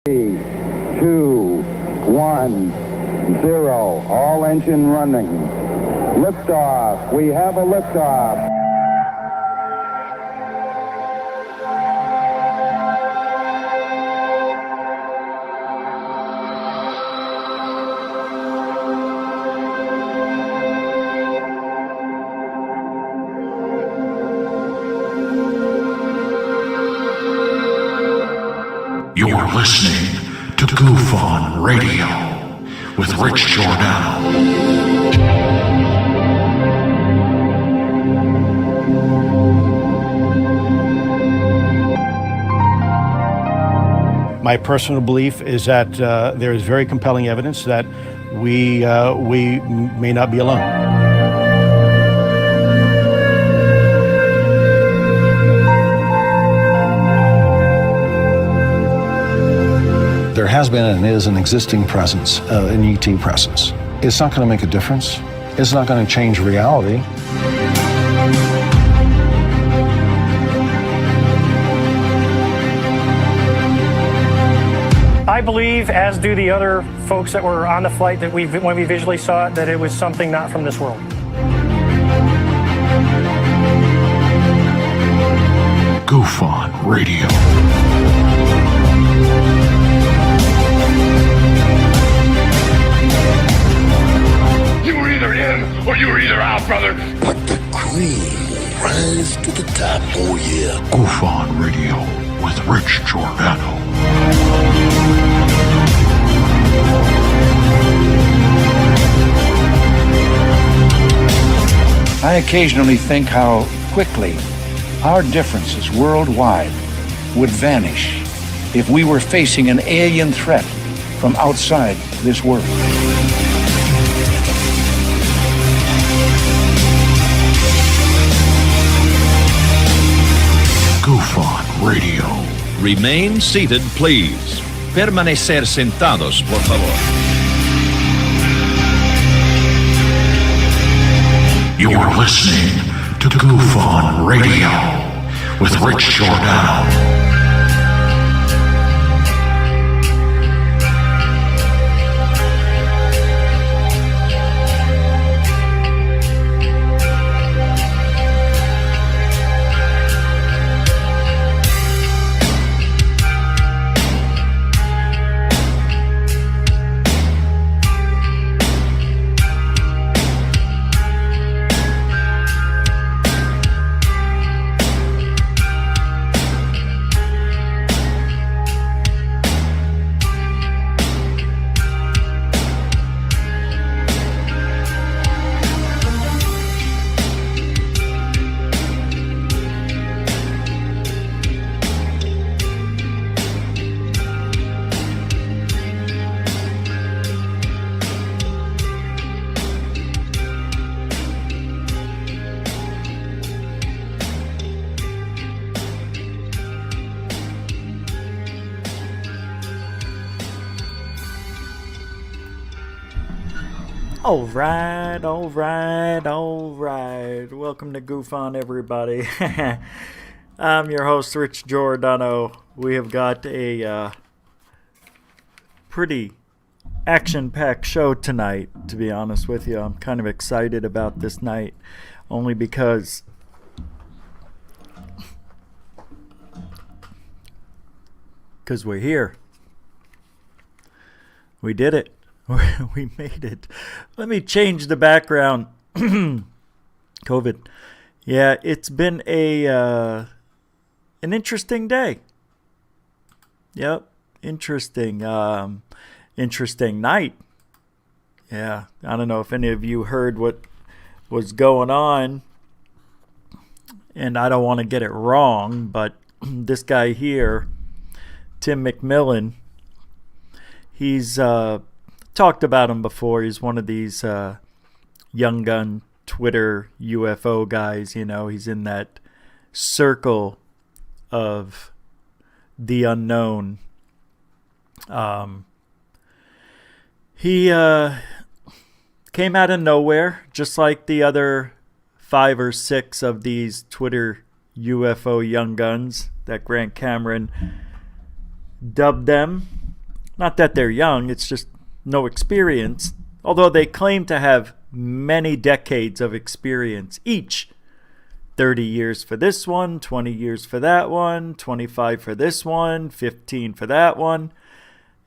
3, 2, 1, 0. All engine running. Liftoff. We have a liftoff. You're listening to Goof On Radio with Rich Giordano. My personal belief is that there is very compelling evidence that we may not be alone. There has been and is an existing presence, an ET presence. It's not going to make a difference. It's not going to change reality. I believe, as do the other folks that were on the flight, that when we visually saw it, that it was something not from this world. Goof On Radio. You were either in or you were either out, brother. But the cream will rise to the top, oh yeah. Goof On Radio with Rich Giordano. I occasionally think how quickly our differences worldwide would vanish if we were facing an alien threat from outside this world. Goof On Radio. Remain seated, please. Permanecer sentados, por favor. You're listening to Goof On Radio with Rich Giordano. All right. Welcome to Goof On, everybody. I'm your host, Rich Giordano. We have got a pretty action-packed show tonight, to be honest with you. I'm kind of excited about this night, only because we're here. We did it. We made it. Let me change the background. COVID. Yeah, it's been an interesting day. Yep, interesting. Interesting night. Yeah, I don't know if any of you heard what was going on, and I don't want to get it wrong, but this guy here, Tim McMillan, he's talked about him before. He's one of these young gun Twitter UFO guys. You know, he's in that circle of the unknown. He came out of nowhere, just like the other 5 or 6 of these Twitter UFO young guns that Grant Cameron dubbed them. Not that they're young, it's just no experience. Although they claim to have many decades of experience each. 30 years for this one, 20 years for that one, 25 for this one, 15 for that one.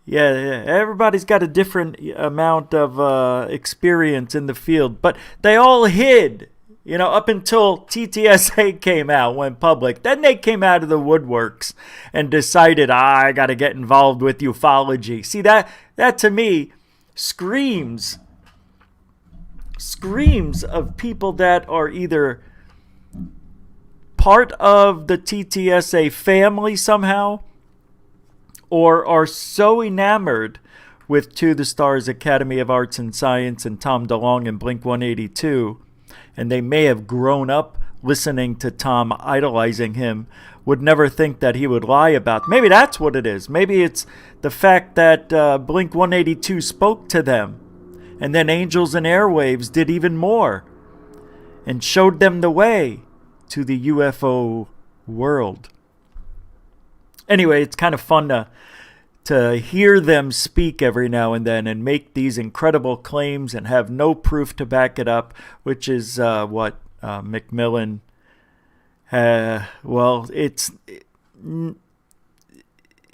Yeah, everybody's got a different amount of experience in the field, but they all hid, up until TTSA came out, went public. Then they came out of the woodworks and decided, I got to get involved with ufology. See, that to me screams of people that are either part of the TTSA family somehow, or are so enamored with To the Stars Academy of Arts and Science and Tom DeLonge and Blink-182, and they may have grown up listening to Tom, idolizing him, would never think that he would lie about. Maybe that's what it is. Maybe it's the fact that Blink-182 spoke to them, and then Angels and Airwaves did even more and showed them the way to the UFO world. Anyway, it's kind of fun to hear them speak every now and then and make these incredible claims and have no proof to back it up, which is what Macmillan.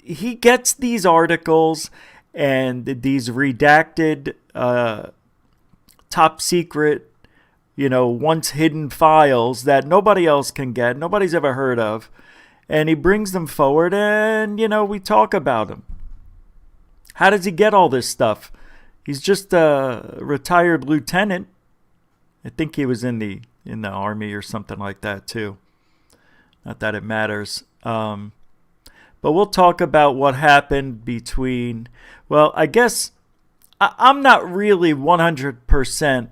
He gets these articles and these redacted, top secret, once hidden files that nobody else can get, nobody's ever heard of. And he brings them forward and, we talk about them. How does he get all this stuff? He's just a retired lieutenant. I think he was in the army or something like that too. Not that it matters. But we'll talk about what happened between, I guess I'm not really 100%.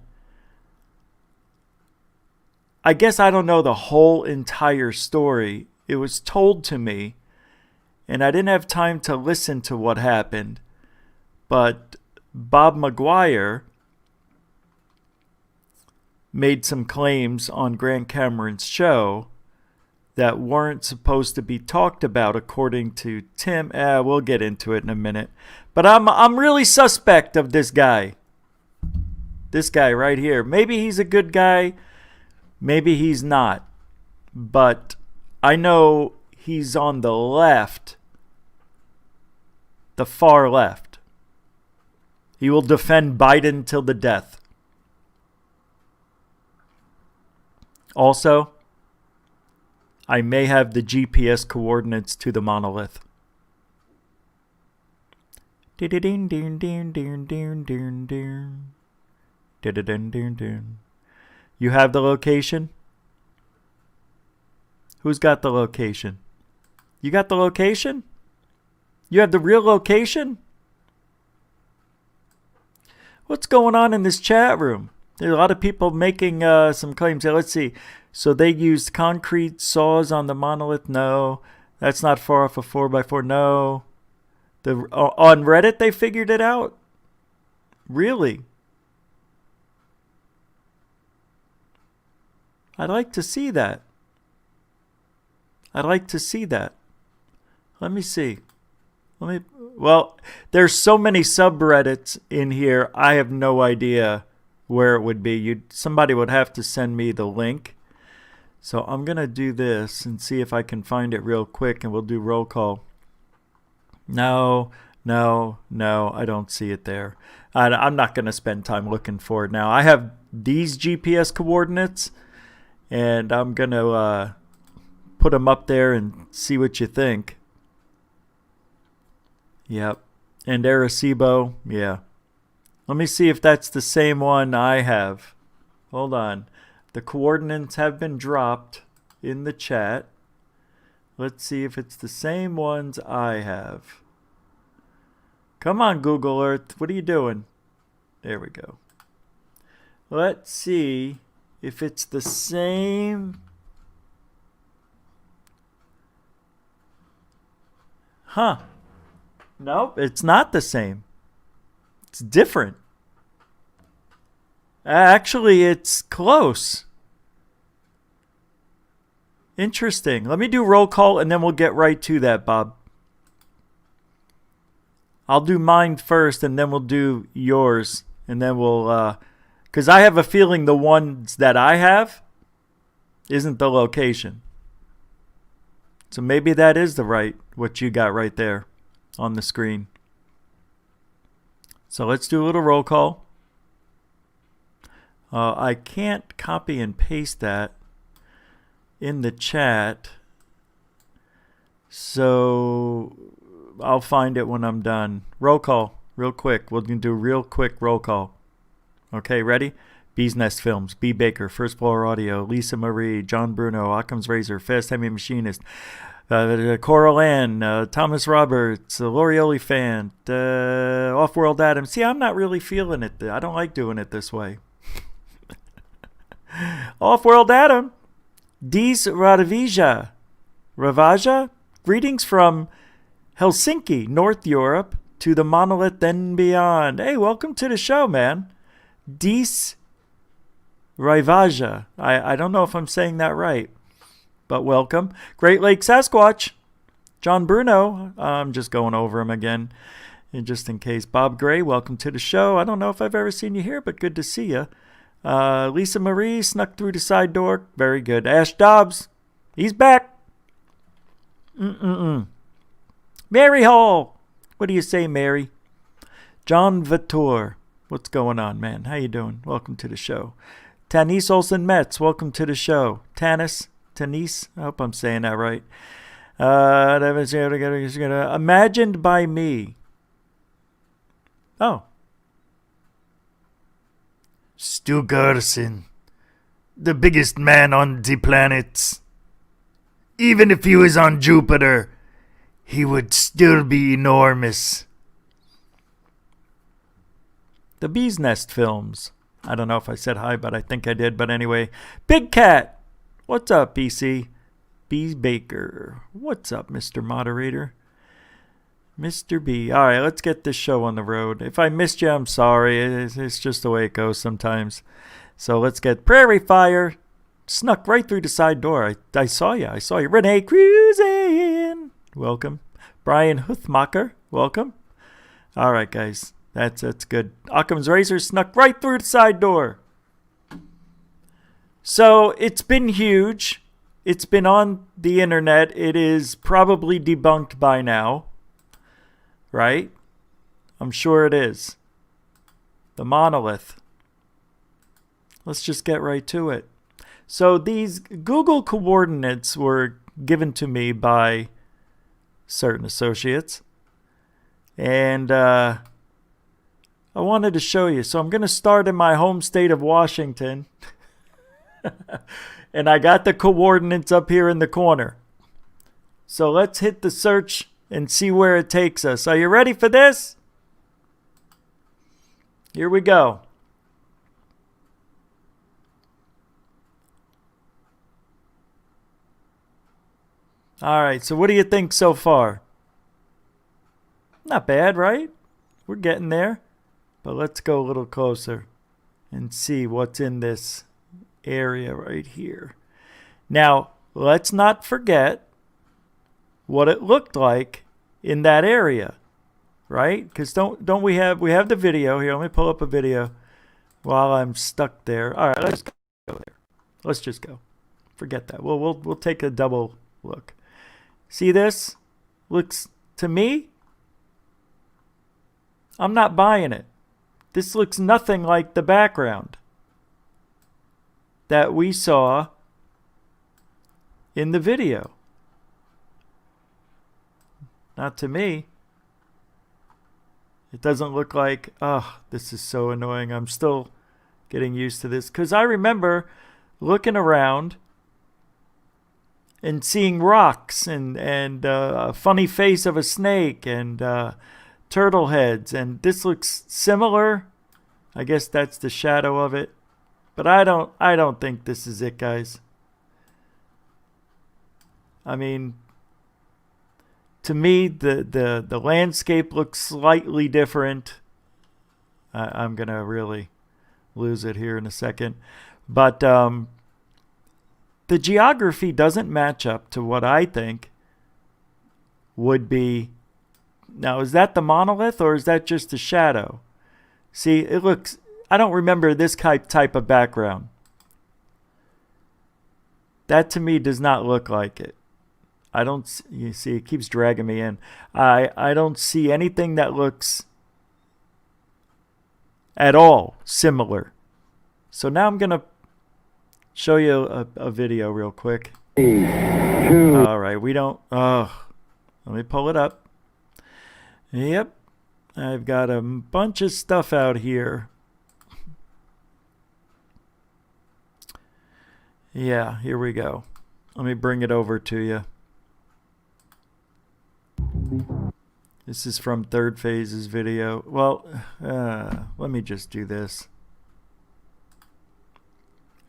I guess I don't know the whole entire story. It was told to me, and I didn't have time to listen to what happened. But Bob McGuire made some claims on Grant Cameron's show that weren't supposed to be talked about, according to Tim. We'll get into it in a minute. But I'm really suspect of this guy. This guy right here. Maybe he's a good guy. Maybe he's not. But I know he's on the left. The far left. He will defend Biden till the death. Also, I may have the GPS coordinates to the monolith. You have the location? Who's got the location? You got the location? You have the real location? What's going on in this chat room? There are a lot of people making some claims. Let's see. So they used concrete saws on the monolith? No. That's not far off a 4x4? No. On Reddit they figured it out? Really? I'd like to see that. I'd like to see that. Let me see. Well, there's so many subreddits in here, I have no idea where it would be. Somebody would have to send me the link. So I'm going to do this and see if I can find it real quick, and we'll do roll call. No, I don't see it there. I'm not going to spend time looking for it now. I have these GPS coordinates, and I'm going to put them up there and see what you think. Yep. And Arecibo, yeah. Let me see if that's the same one I have. Hold on. The coordinates have been dropped in the chat. Let's see if it's the same ones I have. Come on, Google Earth. What are you doing? There we go. Let's see if it's the same. Huh. Nope, it's not the same. It's different. Actually, it's close. Interesting. Let me do roll call and then we'll get right to that, Bob. I'll do mine first, and then we'll do yours, and then we'll, because I have a feeling the ones that I have isn't the location. So maybe that is what you got right there on the screen. So let's do a little roll call. I can't copy and paste that in the chat, so I'll find it when I'm done. Roll call, real quick. We'll do real quick roll call. Okay, ready? Bees Nest Films, B. Baker, First Floor Audio, Lisa Marie, John Bruno, Occam's Razor, Fast Heavy Machinist, Coral Ann, Thomas Roberts, Lori Oliphant, Off-World Adam. See, I'm not really feeling it. I don't like doing it this way. Off-World Adam, Dis Ravaja, greetings from Helsinki, North Europe, to the Monolith and beyond. Hey, welcome to the show, man. Dis Ravaja. I don't know if I'm saying that right, but welcome. Great Lake Sasquatch, John Bruno. I'm just going over him again, and just in case. Bob Gray, welcome to the show. I don't know if I've ever seen you here, but good to see you. Lisa Marie snuck through the side door. Very good. Ash Dobbs, he's back. Mary Hall, what do you say, Mary? John Vatour, what's going on, man? How you doing? Welcome to the show. Tanis Olsen Metz, welcome to the show. Tanis, I hope I'm saying that right. Imagined by me. Oh. Stu Garrison, the biggest man on the planets. Even if he was on Jupiter, he would still be enormous. The Bees Nest Films. I don't know if I said hi, but I think I did. But anyway, Big Cat. What's up, BC? B. Baker. What's up, Mr. Moderator? Mr. B. All right, let's get this show on the road. If I missed you, I'm sorry. It's just the way it goes sometimes. So let's get Prairie Fire. Snuck right through the side door. I saw you. Renee Cruising. Welcome. Brian Huthmacher. Welcome. All right, guys. That's good. Occam's Razor snuck right through the side door. So it's been huge. It's been on the internet. It is probably debunked by now. Right? I'm sure it is. The Monolith. Let's just get right to it. So these Google coordinates were given to me by certain associates. And I wanted to show you. So I'm going to start in my home state of Washington. And I got the coordinates up here in the corner. So let's hit the search and see where it takes us. Are you ready for this? Here we go. All right, so what do you think so far? Not bad, right? We're getting there. But let's go a little closer and see what's in this area right here. Now, let's not forget what it looked like in that area, right? Because don't we have the video here? Let me pull up a video while I'm stuck there. All right, let's go there. Let's just go. Forget that. We'll take a double look. See this? Looks to me, I'm not buying it. This looks nothing like the background that we saw in the video. Not to me. It doesn't look like, oh, this is so annoying. I'm still getting used to this. Because I remember looking around and seeing rocks and a funny face of a snake and turtle heads. And this looks similar. I guess that's the shadow of it. But I don't think this is it, guys. I mean, to me, the landscape looks slightly different. I'm going to really lose it here in a second. But the geography doesn't match up to what I think would be Now, is that the monolith or is that just a shadow? See, it looks... I don't remember this type of background. That to me does not look like it. I don't... You see, it keeps dragging me in. I don't see anything that looks at all similar. So now I'm going to show you a video real quick. 2. All right, we don't... let me pull it up. Yep. I've got a bunch of stuff out here. Yeah, here we go. Let me bring it over to you. This is from Third Phase's video. Well, let me just do this.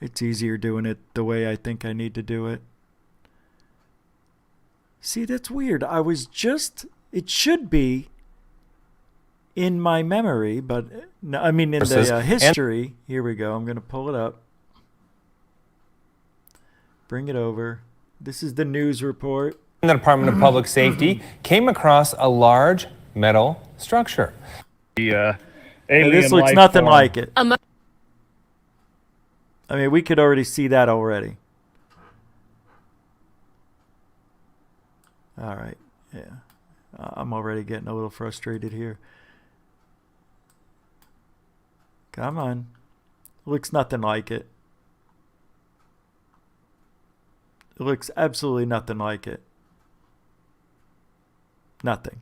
It's easier doing it the way I think I need to do it. See, that's weird. I was just... It should be in my memory, but... No, I mean, in the history. Here we go. I'm going to pull it up. Bring it over. This is the news report. The Department of Public Safety came across a large metal structure. This looks nothing like it. I mean, we could already see that already. All right. Yeah. I'm already getting a little frustrated here. Come on. Looks nothing like it. It looks absolutely nothing like it. Nothing.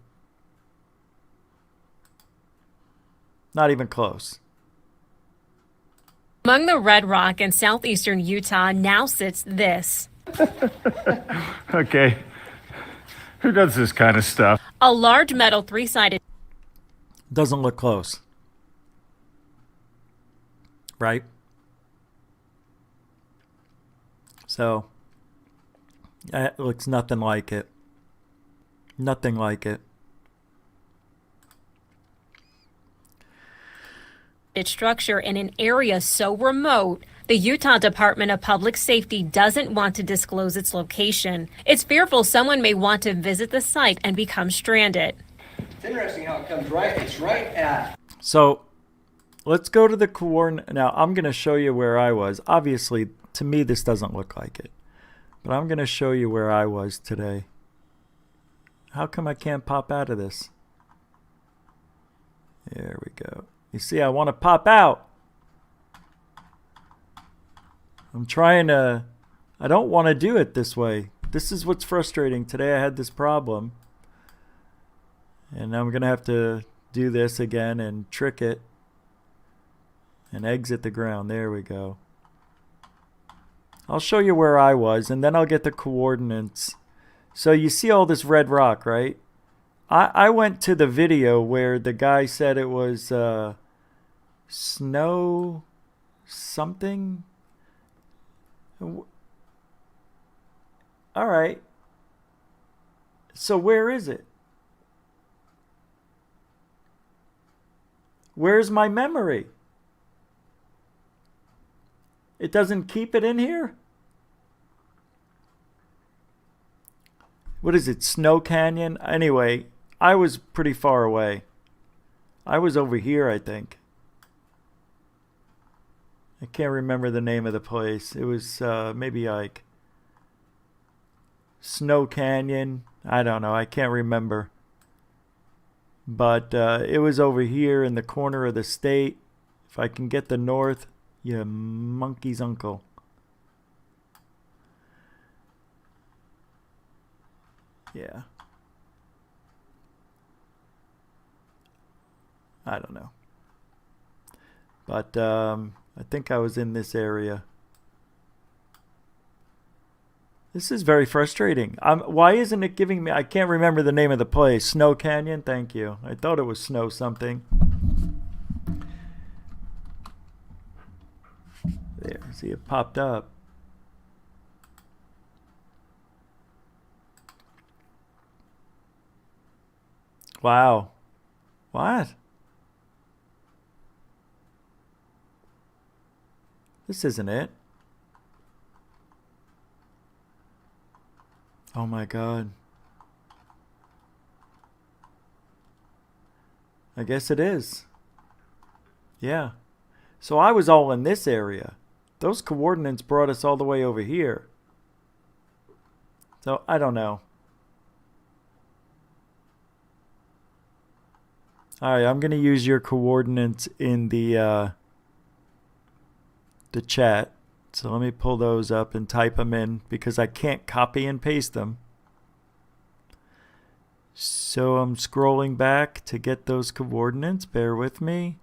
Not even close. Among the red rock in southeastern Utah now sits this. Okay. Who does this kind of stuff? A large metal three-sided... Doesn't look close. Right? So... It looks nothing like it. Nothing like it. Its structure in an area so remote, the Utah Department of Public Safety doesn't want to disclose its location. It's fearful someone may want to visit the site and become stranded. It's interesting how it comes right. It's right at... So, let's go to the coordinate. Now, I'm going to show you where I was. Obviously, to me, this doesn't look like it. But I'm going to show you where I was today. How come I can't pop out of this? There we go. You see, I want to pop out. I'm trying to... I don't want to do it this way. This is what's frustrating. Today I had this problem. And now I'm going to have to do this again and trick it. And exit the ground. There we go. I'll show you where I was, and then I'll get the coordinates. So you see all this red rock, right? I went to the video where the guy said it was snow something. All right. So where is it? Where's my memory? It doesn't keep it in here? What is it? Snow Canyon? Anyway, I was pretty far away. I was over here, I think. I can't remember the name of the place. It was maybe like Snow Canyon. I don't know. I can't remember. But it was over here in the corner of the state. If I can get the north... Yeah, monkey's uncle. Yeah. I don't know. But I think I was in this area. This is very frustrating. Why isn't it giving me... I can't remember the name of the place. Snow Canyon? Thank you. I thought it was Snow something. There, see, it popped up. Wow. What? This isn't it. Oh my God. I guess it is. Yeah. So I was all in this area. Those coordinates brought us all the way over here. So I don't know. All right, I'm going to use your coordinates in the chat. So let me pull those up and type them in because I can't copy and paste them. So I'm scrolling back to get those coordinates. Bear with me.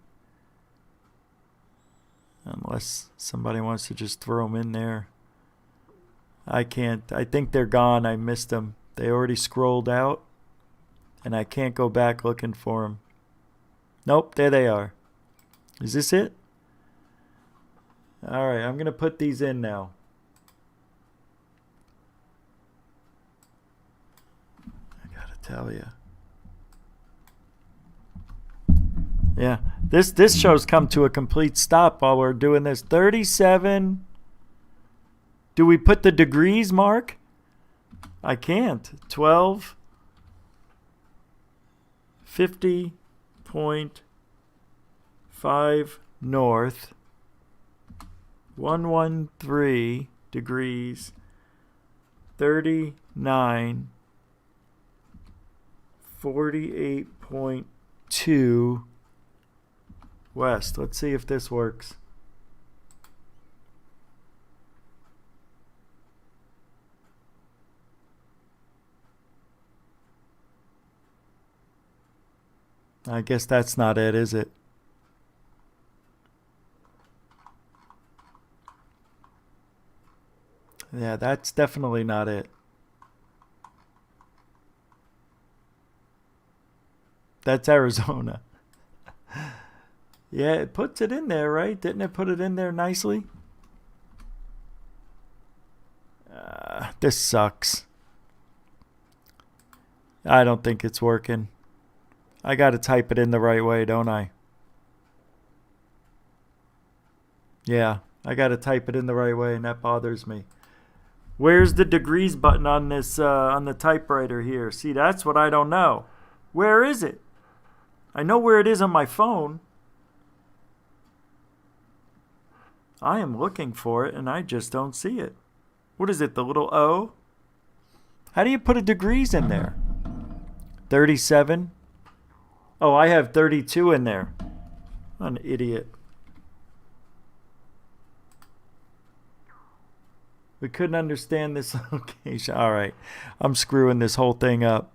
Unless somebody wants to just throw them in there. I can't. I think they're gone. I missed them. They already scrolled out. And I can't go back looking for them. Nope, there they are. Is this it? All right, I'm going to put these in now. I got to tell you. Yeah, this show's come to a complete stop while we're doing this. 37. Do we put the degrees, Mark? I can't. 12. 50.5 north. 113 degrees. 39. 48.2 west. Let's see if this works. I guess that's not it, is it? Yeah, that's definitely not it. That's Arizona. Yeah, it puts it in there, right? Didn't it put it in there nicely? This sucks. I don't think it's working. I got to type it in the right way, don't I? Yeah, I got to type it in the right way, and that bothers me. Where's the degrees button on this on the typewriter here? See, that's what I don't know. Where is it? I know where it is on my phone. I am looking for it, and I just don't see it. What is it, the little O? How do you put a degrees in there? 37? Oh, I have 32 in there. I'm an idiot. We couldn't understand this location. All right. I'm screwing this whole thing up.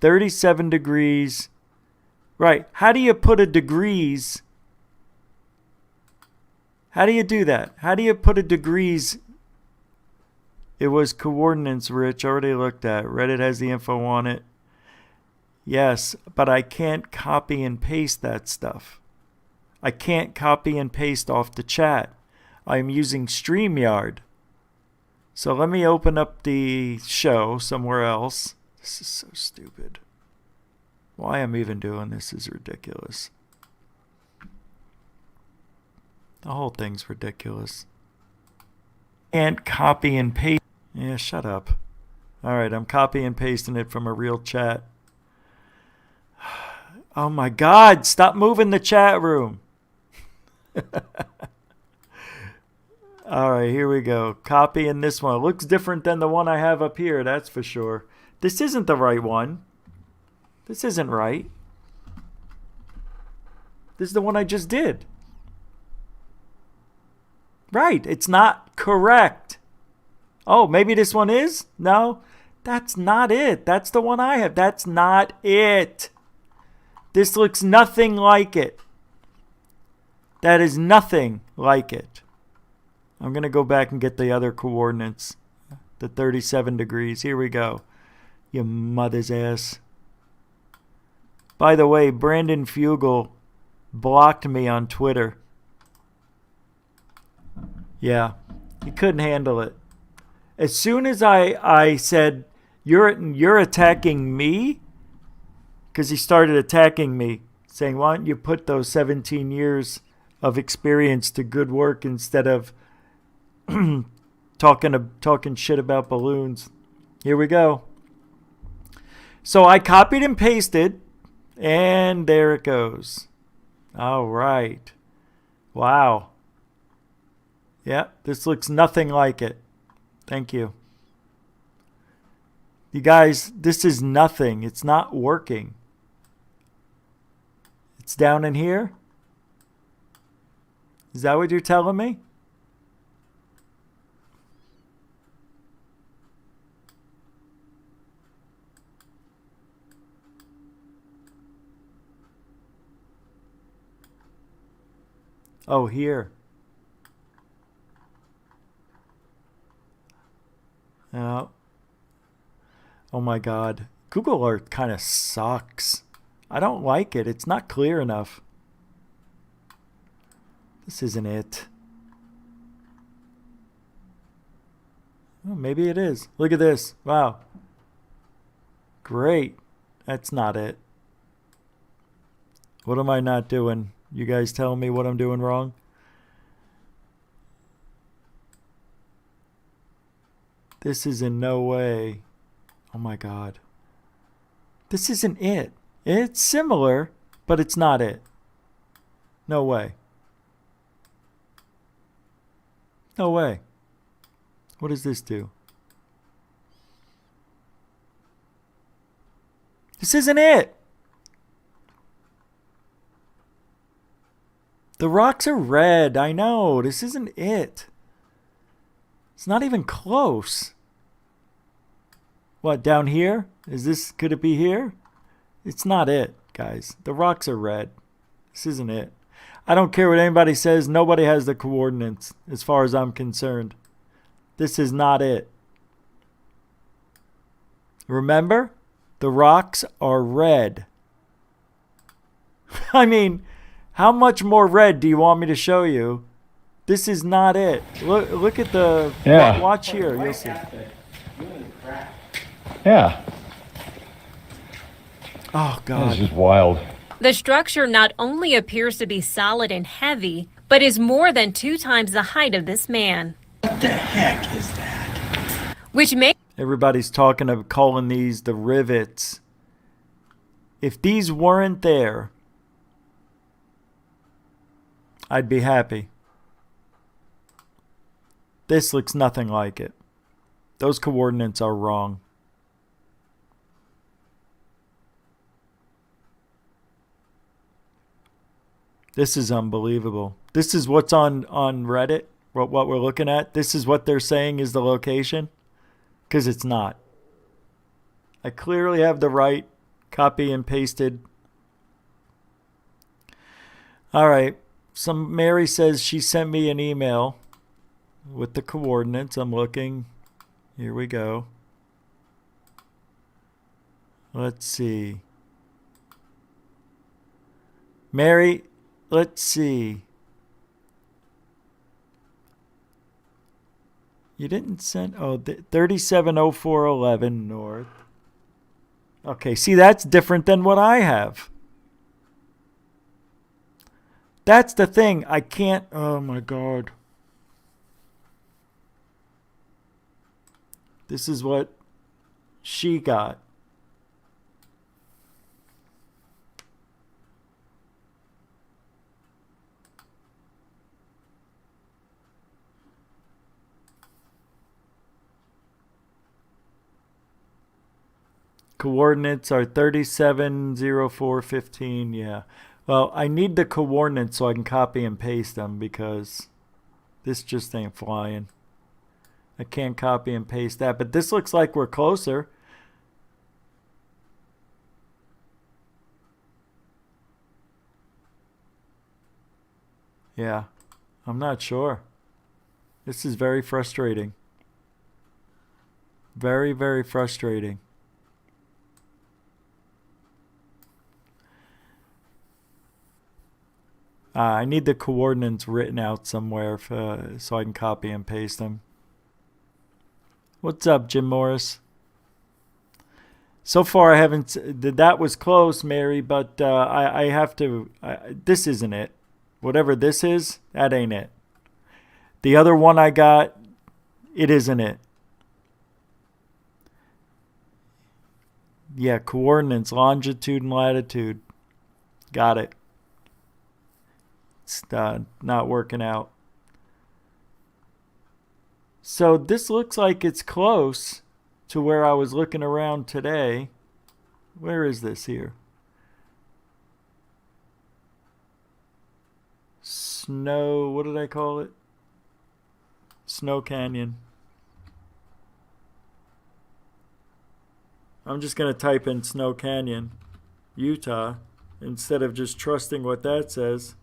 37 degrees. Right. How do you put a degrees? How do you do that? How do you put a degrees? It was coordinates, Rich. Already looked at. Reddit has the info on it. Yes, but I can't copy and paste that stuff. I can't copy and paste off the chat. I'm using StreamYard. So let me open up the show somewhere else. This is so stupid. Why I'm even doing this is ridiculous. The whole thing's ridiculous. Can't copy and paste. Yeah, shut up. All right, I'm copy and pasting it from a real chat. Oh my God, stop moving the chat room. All right, here we go. Copying this one. It looks different than the one I have up here, that's for sure. This isn't the right one. This isn't right. This is the one I just did. Right, it's not correct. Oh, maybe this one is? No, that's not it. That's the one I have. That's not it. This looks nothing like it. That is nothing like it. I'm going to go back and get the other coordinates. The 37 degrees. Here we go. You mother's ass. By the way, Brandon Fugal blocked me on Twitter. Yeah, he couldn't handle it. As soon as I said, you're attacking me, because he started attacking me, saying, why don't you put those 17 years of experience to good work instead of talking shit about balloons. Here we go. So I copied and pasted And there it goes. All right. Wow. Yeah, this looks nothing like it. Thank you. You guys, this is nothing. It's not working. It's down in here? Is that what you're telling me? Oh, here. Oh my God. Google Earth kind of sucks. I don't like it. It's not clear enough. This isn't it. Oh, maybe it is. Look at this. Wow. Great. That's not it. What am I not doing? You guys tell me what I'm doing wrong? This is in no way. Oh my God. This isn't it. It's similar, but it's not it. No way. No way. What does this do? This isn't it. The rocks are red. I know. This isn't it. It's not even close. What, down here? Could it be here? It's not it, guys. The rocks are red. This isn't it. I don't care what anybody says. Nobody has the coordinates as far as I'm concerned. This is not it. Remember? The rocks are red. I mean, how much more red do you want me to show you? This is not it. Look at the... Yeah. Watch here. You'll see. Yeah. Oh, God. This is wild. The structure not only appears to be solid and heavy, but is more than 2 times the height of this man. What the heck is that? Which makes... Everybody's calling these the rivets. If these weren't there, I'd be happy. This looks nothing like it. Those coordinates are wrong. This is unbelievable. This is what's on Reddit, what we're looking at. This is what they're saying is the location. Because it's not. I clearly have the right copy and pasted. All right. Mary says she sent me an email with the coordinates. I'm looking. Here we go. Let's see. Mary, let's see. You didn't send... Oh, 370411 north. Okay, see, that's different than what I have. That's the thing. I can't... Oh, my God. This is what she got. Coordinates are 370415. Yeah. Well, I need the coordinates so I can copy and paste them because this just ain't flying. I can't copy and paste that, but this looks like we're closer. Yeah. I'm not sure. This is very frustrating. Very, very frustrating. I need the coordinates written out somewhere so I can copy and paste them. What's up, Jim Morris? So far, I haven't... That was close, Mary, but I have to... this isn't it. Whatever this is, that ain't it. The other one I got, it isn't it. Yeah, coordinates, longitude and latitude. Got it. It's not working out. So this looks like it's close to where I was looking around today. Where is this here? Snow, what did I call it? Snow Canyon. I'm just going to type in Snow Canyon, Utah, instead of just trusting what that says.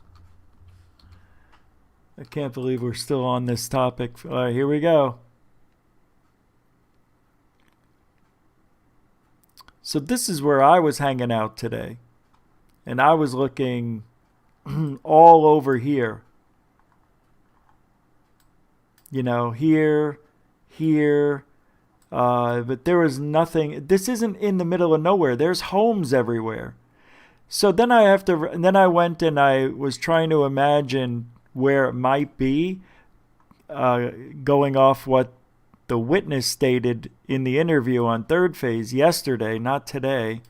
I can't believe we're still on this topic. All right, here we go. So this is where I was hanging out today. And I was looking all over here. You know, here, but there was nothing. This isn't in the middle of nowhere. There's homes everywhere. So then I went and I was trying to imagine where it might be, going off what the witness stated in the interview on Third Phase yesterday, not today.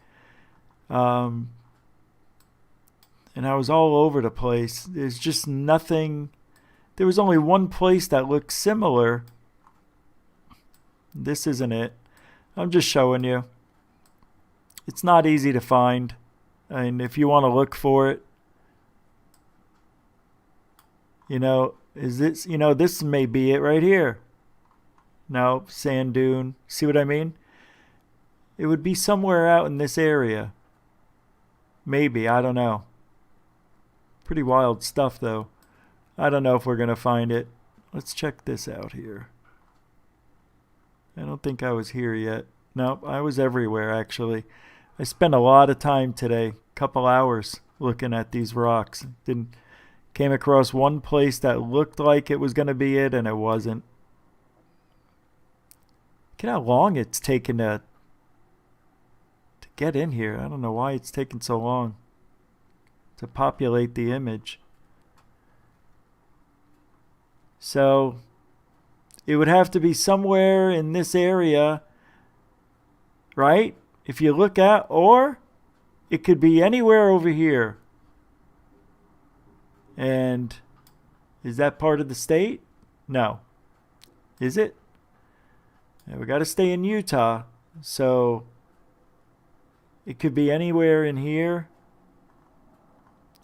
And I was all over the place. There's just nothing. There was only one place that looked similar. This isn't it. I'm just showing you. It's not easy to find. And if you want to look for it, this may be it right here. No, sand dune. See what I mean? It would be somewhere out in this area. Maybe, I don't know. Pretty wild stuff, though. I don't know if we're going to find it. Let's check this out here. I don't think I was here yet. Nope, I was everywhere, actually. I spent a lot of time today, couple hours, looking at these rocks. Came across one place that looked like it was going to be it, and it wasn't. Look at how long it's taken to get in here. I don't know why it's taken so long to populate the image. So it would have to be somewhere in this area, right? If you look at, or it could be anywhere over here. And is that part of the state? No. Is it? Yeah, we got to stay in Utah. So it could be anywhere in here,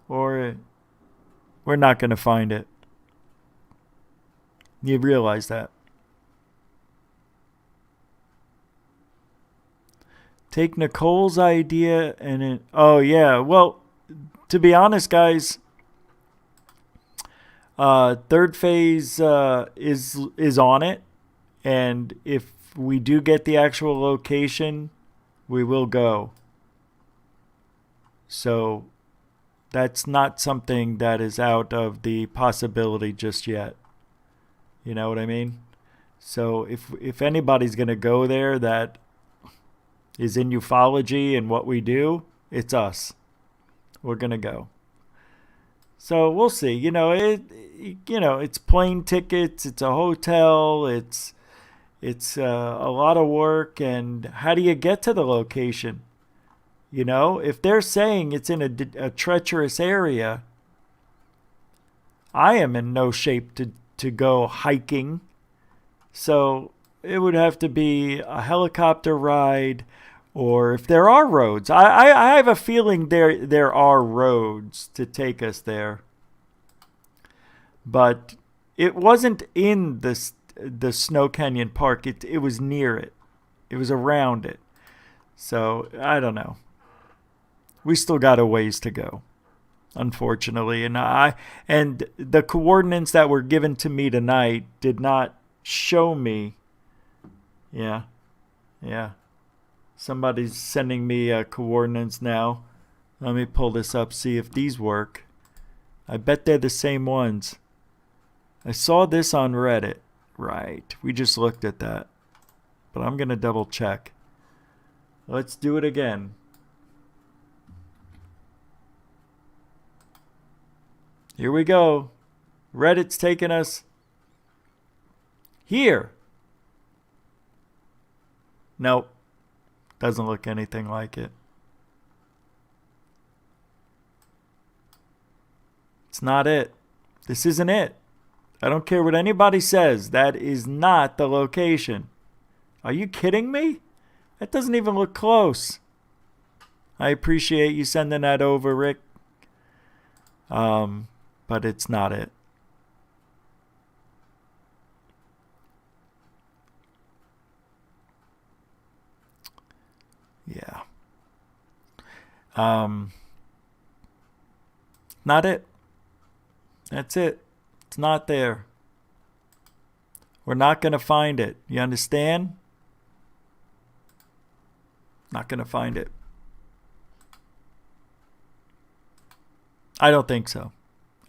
or we're not going to find it. You realize that. Take Nicole's idea and oh yeah, well, to be honest, guys, Third Phase is on it, and if we do get the actual location, we will go. So that's not something that is out of the possibility just yet. You know what I mean? So if anybody's going to go there that is in ufology and what we do, it's us. We're going to go. So we'll see. It's plane tickets, it's a hotel, it's a lot of work, and how do you get to the location? If they're saying it's in a treacherous area, I am in no shape to go hiking. So it would have to be a helicopter ride, or if there are roads. I have a feeling there are roads to take us there. But it wasn't in the Snow Canyon Park. It was near it. It was around it. So I don't know. We still got a ways to go, unfortunately. And the coordinates that were given to me tonight did not show me. Yeah. Somebody's sending me coordinates now. Let me pull this up, see if these work. I bet they're the same ones. I saw this on Reddit. Right. We just looked at that. But I'm going to double check. Let's do it again. Here we go. Reddit's taking us here. Nope. Doesn't look anything like it. not it. This isn't it. I don't care what anybody says. That is not the location. Are you kidding me? That doesn't even look close. I appreciate you sending that over, Rick. But it's not it. Yeah. Not it. That's it. It's not there. We're not going to find it. You understand? Not going to find it. I don't think so.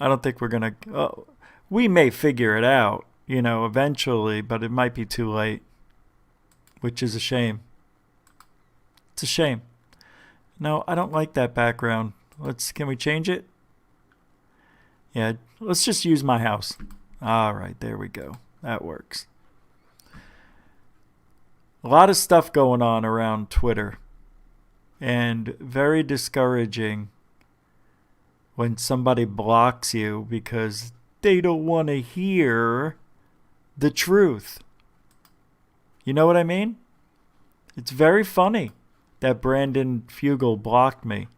I don't think we're going to... we may figure it out, eventually, but it might be too late, which is a shame. It's a shame. No, I don't like that background. Can we change it? Yeah, let's just use my house. All right, there we go. That works. A lot of stuff going on around Twitter, and very discouraging when somebody blocks you because they don't want to hear the truth. You know what I mean? It's very funny that Brandon Fugal blocked me.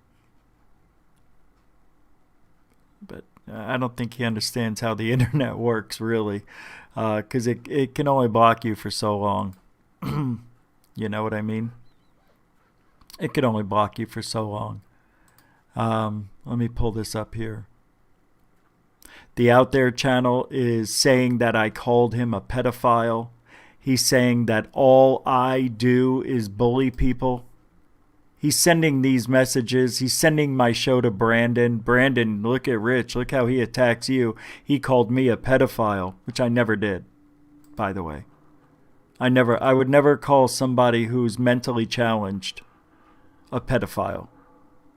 But I don't think he understands how the internet works, really, because it can only block you for so long. You know what I mean? It can only block you for so long. Let me pull this up here. The Out There channel is saying that I called him a pedophile. He's saying that all I do is bully people. He's sending these messages. He's sending my show to Brandon. Brandon, look at Rich. Look how he attacks you. He called me a pedophile, which I never did, by the way. I would never call somebody who's mentally challenged a pedophile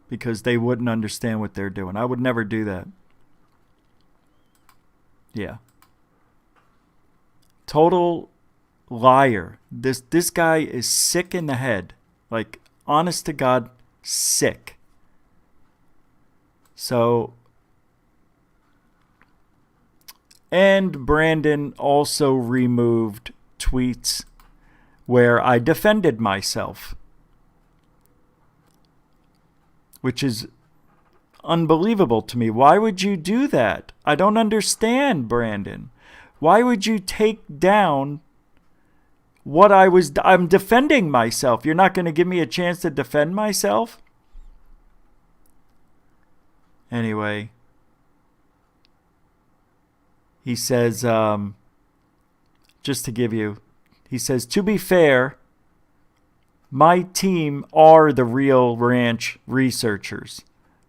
because they wouldn't understand what they're doing. I would never do that. Yeah. Total liar. This guy is sick in the head. Like, honest to God, sick. So, and Brandon also removed tweets where I defended myself, which is unbelievable to me. Why would you do that? I don't understand, Brandon. Why would you take down what I'm defending myself? You're not going to give me a chance to defend myself? Anyway, he says, just to give you, he says, to be fair, my team are the real ranch researchers,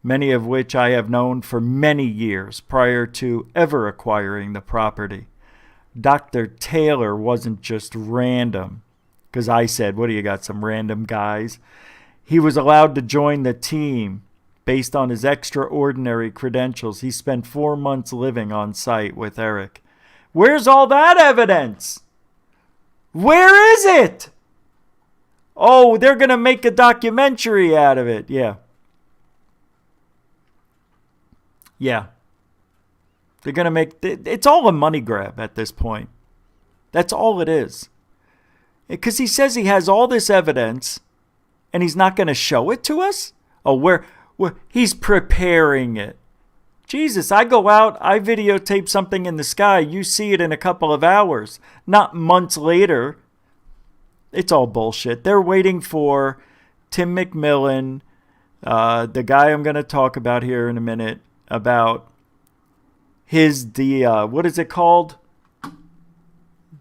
many of which I have known for many years prior to ever acquiring the property. Dr. Taylor wasn't just random, because I said, what do you got, some random guys? He was allowed to join the team based on his extraordinary credentials. He spent 4 months living on site with Eric. Where's all that evidence? Where is it? Oh, they're going to make a documentary out of it. Yeah. Yeah. They're going to make... It's all a money grab at this point. That's all it is. Because he says he has all this evidence and he's not going to show it to us? Oh, he's preparing it. Jesus, I go out, I videotape something in the sky, you see it in a couple of hours, not months later. It's all bullshit. They're waiting for Tim McMillan, the guy I'm going to talk about here in a minute, about what is it called?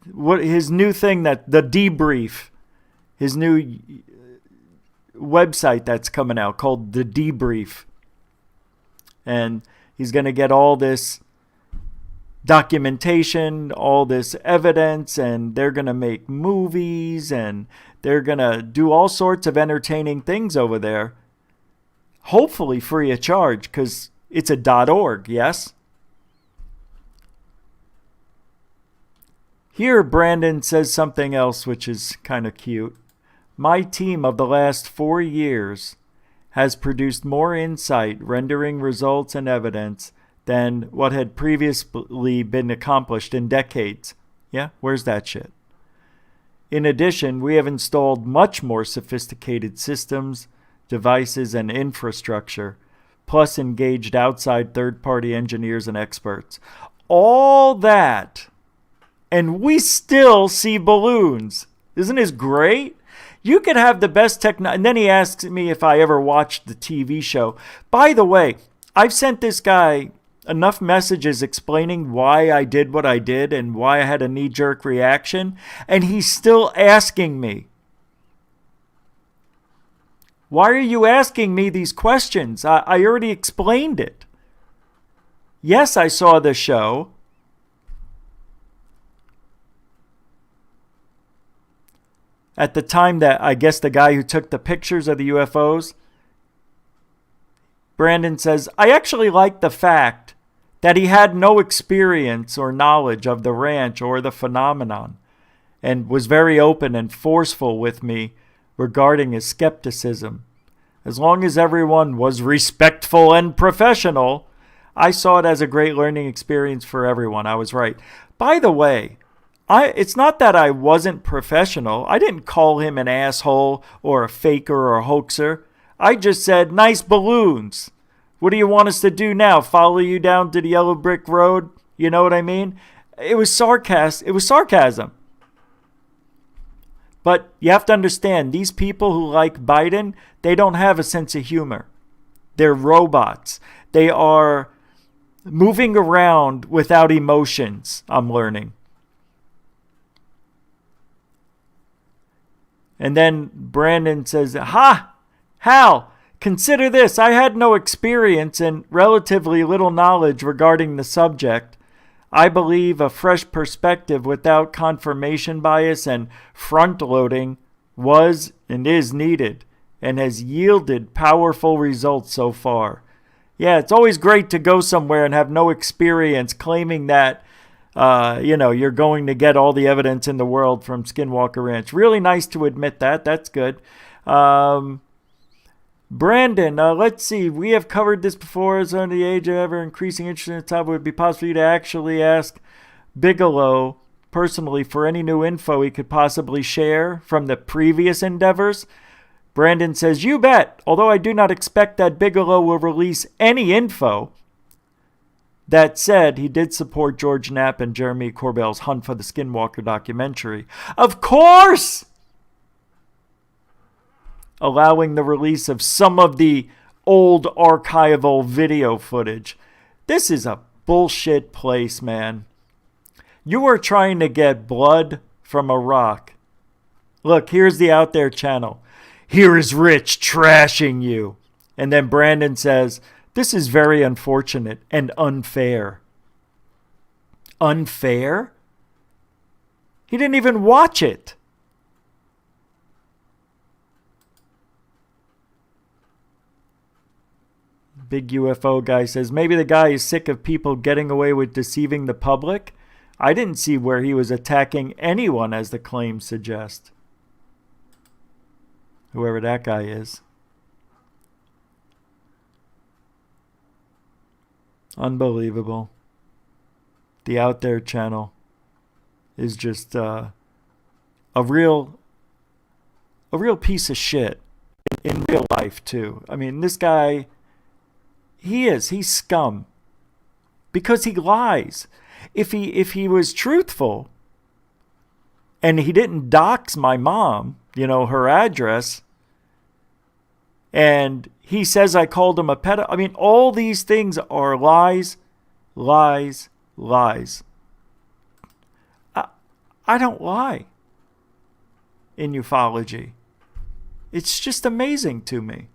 His new thing, the debrief, his new website that's coming out called The Debrief. And he's going to get all this documentation, all this evidence, and they're going to make movies, and they're going to do all sorts of entertaining things over there. Hopefully free of charge, because it's a .org, yes? Here, Brandon says something else which is kind of cute. My team of the last 4 years has produced more insight, rendering results and evidence than what had previously been accomplished in decades. Yeah, where's that shit? In addition, we have installed much more sophisticated systems, devices, and infrastructure, plus engaged outside third-party engineers and experts. All that, and we still see balloons. Isn't this great? You could have the best technology. And then he asks me if I ever watched the TV show. By the way, I've sent this guy enough messages explaining why I did what I did and why I had a knee-jerk reaction, and he's still asking me. Why are you asking me these questions? I already explained it. Yes, I saw the show. At the time that, I guess, the guy who took the pictures of the UFOs, Brandon says, I actually like the fact that he had no experience or knowledge of the ranch or the phenomenon, and was very open and forceful with me regarding his skepticism. As long as everyone was respectful and professional, I saw it as a great learning experience for everyone. I was right. By the way, it's not that I wasn't professional. I didn't call him an asshole or a faker or a hoaxer. I just said, nice balloons. What do you want us to do now? Follow you down to the yellow brick road? You know what I mean? It was sarcasm. But you have to understand, these people who like Biden, they don't have a sense of humor. They're robots. They are moving around without emotions, I'm learning. And then Brandon says, Hal, consider this. I had no experience and relatively little knowledge regarding the subject. I believe a fresh perspective without confirmation bias and front-loading was and is needed and has yielded powerful results so far. Yeah, it's always great to go somewhere and have no experience claiming that, you're going to get all the evidence in the world from Skinwalker Ranch. Really nice to admit that. That's good. Brandon, let's see. We have covered this before. As on the age of ever increasing interest in the topic, would it be possible for you to actually ask Bigelow personally for any new info he could possibly share from the previous endeavors? Brandon says, you bet. Although I do not expect that Bigelow will release any info. That said, he did support George Knapp and Jeremy Corbell's Hunt for the Skinwalker documentary. Of course! Allowing the release of some of the old archival video footage. This is a bullshit place, man. You are trying to get blood from a rock. Look, here's the Out There channel. Here is Rich trashing you. And then Brandon says, this is very unfortunate and unfair. Unfair? He didn't even watch it. Big UFO guy says, maybe the guy is sick of people getting away with deceiving the public. I didn't see where he was attacking anyone as the claims suggest. Whoever that guy is. Unbelievable. The Out There channel is just a real piece of shit in real life too. I mean, this guy, he's scum because he lies. If he was truthful and he didn't dox my mom, her address, and he says I called him a pedo. I mean, all these things are lies, lies, lies. I don't lie in ufology. It's just amazing to me.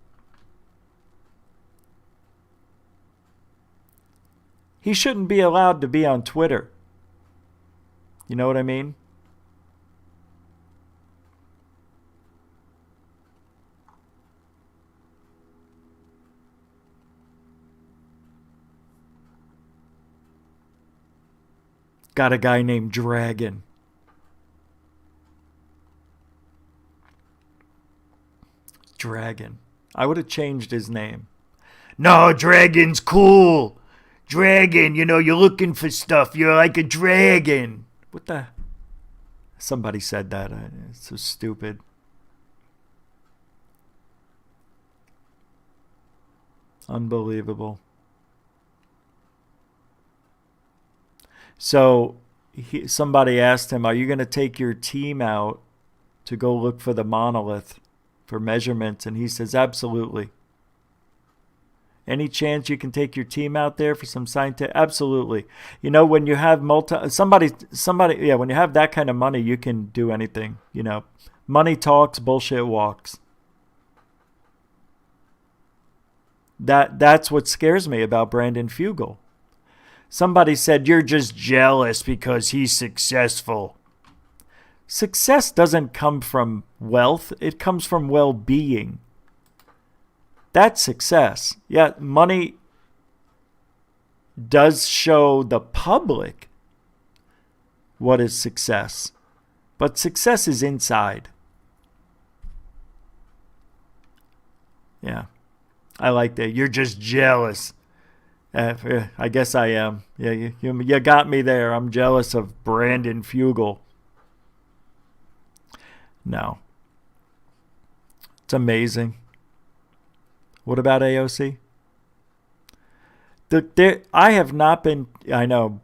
He shouldn't be allowed to be on Twitter. You know what I mean? Got a guy named Dragon. Dragon. I would have changed his name. No, Dragon's cool. Dragon, you're looking for stuff. You're like a dragon. What the? Somebody said that. It's so stupid. Unbelievable. So somebody asked him, are you going to take your team out to go look for the monolith for measurements? And he says, absolutely. Any chance you can take your team out there for some scientific? Absolutely. When you have when you have that kind of money, you can do anything. Money talks, bullshit walks. That's what scares me about Brandon Fugal. Somebody said, you're just jealous because he's successful. Success doesn't come from wealth. It comes from well-being. That's success. Yeah, money does show the public what is success. But success is inside. Yeah. I like that. You're just jealous. I guess I am. Yeah, you got me there. I'm jealous of Brandon Fugal. No. It's amazing. What about AOC? I have not been. I know.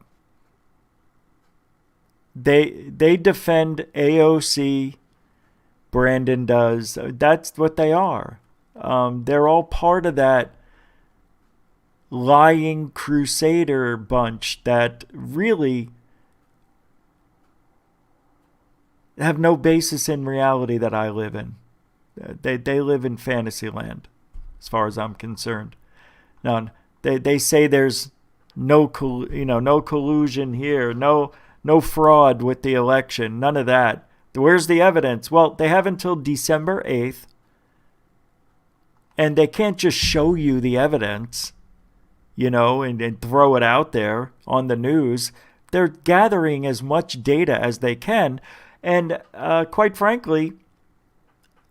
They defend AOC. Brandon does. That's what they are. They're all part of that lying crusader bunch that really have no basis in reality that I live in. They live in fantasy land, as far as I'm concerned. Now, they say there's no collusion here, no fraud with the election, none of that. Where's the evidence? Well, they have until December 8th, and they can't just show you the evidence, and throw it out there on the news. They're gathering as much data as they can, and quite frankly,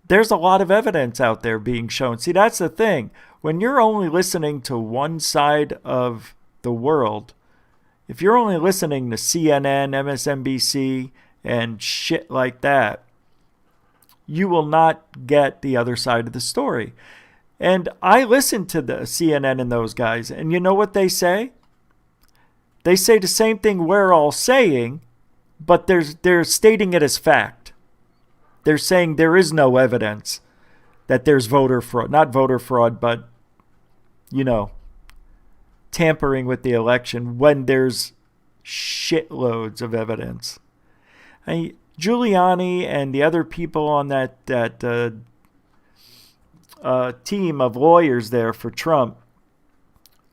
there's a lot of evidence out there being shown. See, that's the thing. When you're only listening to one side of the world, if you're only listening to CNN, MSNBC, and shit like that, you will not get the other side of the story. And I listen to the CNN and those guys, and you know what they say? They say the same thing we're all saying, but they're stating it as fact. They're saying there is no evidence that there's voter fraud. Not voter fraud, but, tampering with the election when there's shitloads of evidence. Giuliani and the other people on that team of lawyers there for Trump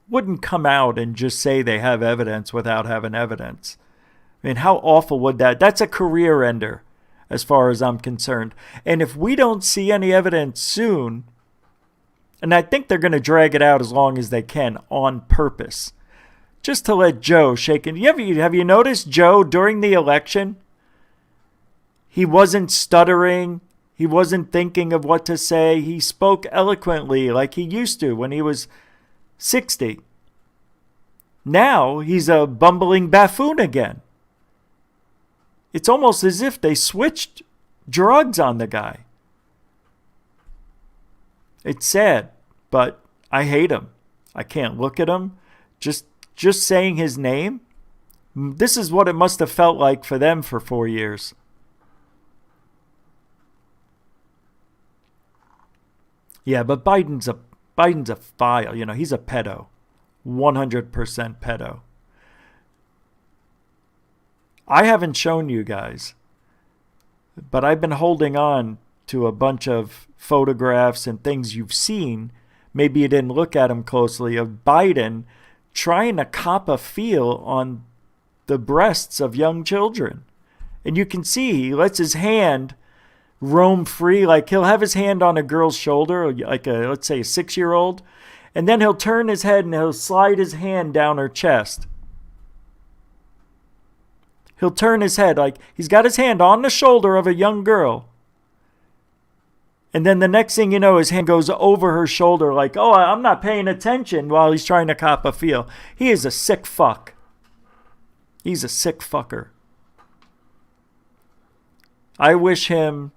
wouldn't come out and just say they have evidence without having evidence. I mean, how awful would that? That's a career ender, as far as I'm concerned. And if we don't see any evidence soon, and I think they're going to drag it out as long as they can on purpose, just to let Joe shake it. Have you noticed Joe during the election? He wasn't stuttering. He wasn't thinking of what to say. He spoke eloquently like he used to when he was 60. Now he's a bumbling buffoon again. It's almost as if they switched drugs on the guy. It's sad, but I hate him. I can't look at him. Just saying his name, this is what it must have felt like for them for 4 years. Yeah, but Biden's a file. He's a pedo. 100% pedo. I haven't shown you guys, but I've been holding on to a bunch of photographs and things you've seen. Maybe you didn't look at them closely, of Biden trying to cop a feel on the breasts of young children. And you can see he lets his hand roam free. Like he'll have his hand on a girl's shoulder, like let's say a 6-year-old, and then he'll turn his head and he'll slide his hand down her chest. He'll turn his head like he's got his hand on the shoulder of a young girl. And then the next thing you know, his hand goes over her shoulder like, oh, I'm not paying attention, while he's trying to cop a feel. He is a sick fuck. He's a sick fucker. I wish him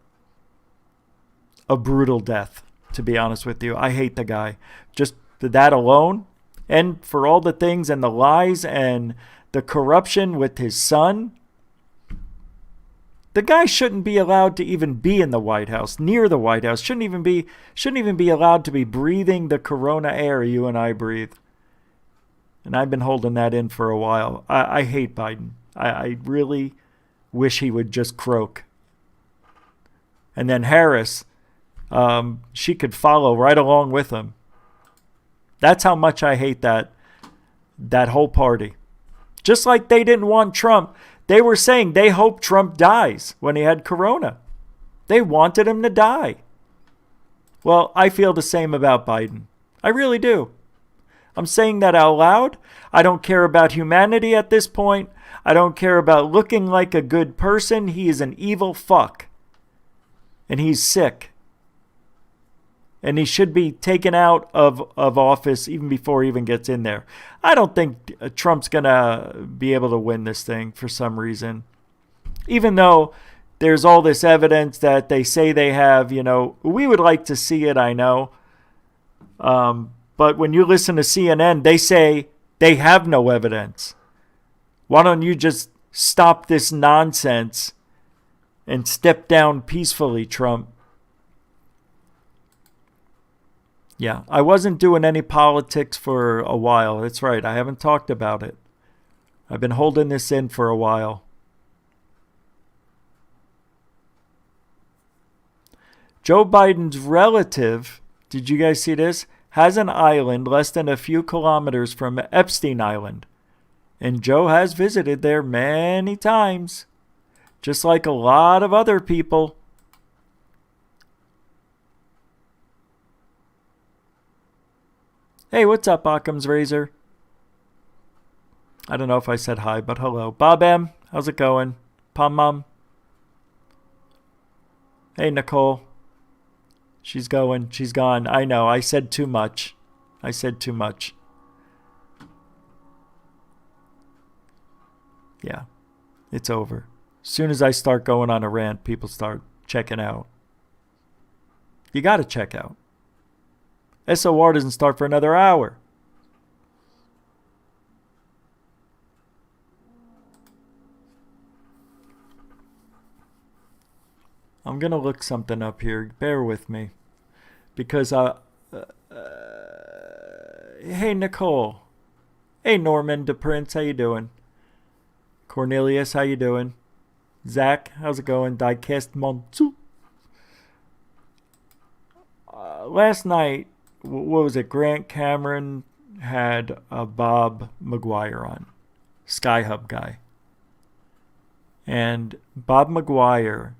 a brutal death, to be honest with you. I hate the guy. Just that alone, and for all the things and the lies and the corruption with his son. The guy shouldn't be allowed to even be in the White House, near the White House. Shouldn't even be allowed to be breathing the corona air you and I breathe. And I've been holding that in for a while. I hate Biden. I really wish he would just croak. And then Harris, she could follow right along with him. That's how much I hate that whole party. Just like they didn't want Trump. They were saying they hope Trump dies when he had corona. They wanted him to die. Well, I feel the same about Biden. I really do. I'm saying that out loud. I don't care about humanity at this point. I don't care about looking like a good person. He is an evil fuck. And he's sick. And he should be taken out of office even before he even gets in there. I don't think Trump's going to be able to win this thing for some reason. Even though there's all this evidence that they say they have, we would like to see it, I know. But when you listen to CNN, they say they have no evidence. Why don't you just stop this nonsense and step down peacefully, Trump? Yeah, I wasn't doing any politics for a while. That's right. I haven't talked about it. I've been holding this in for a while. Joe Biden's relative, did you guys see this? Has an island less than a few kilometers from Epstein Island. And Joe has visited there many times. Just like a lot of other people. Hey, what's up, Occam's Razor? I don't know if I said hi, but hello. Bob M, how's it going? Pom Mom? Hey, Nicole. She's going. She's gone. I know. I said too much. Yeah, it's over. As soon as I start going on a rant, people start checking out. You got to check out. SOR doesn't start for another hour. I'm going to look something up here. Bear with me. Because, hey, Nicole. Hey, Norman DePrince. How you doing? Cornelius, how you doing? Zach, how's it going? Diecast Montu. Last night, what was it? Grant Cameron had Bob McGuire on. Skyhub guy. And Bob McGuire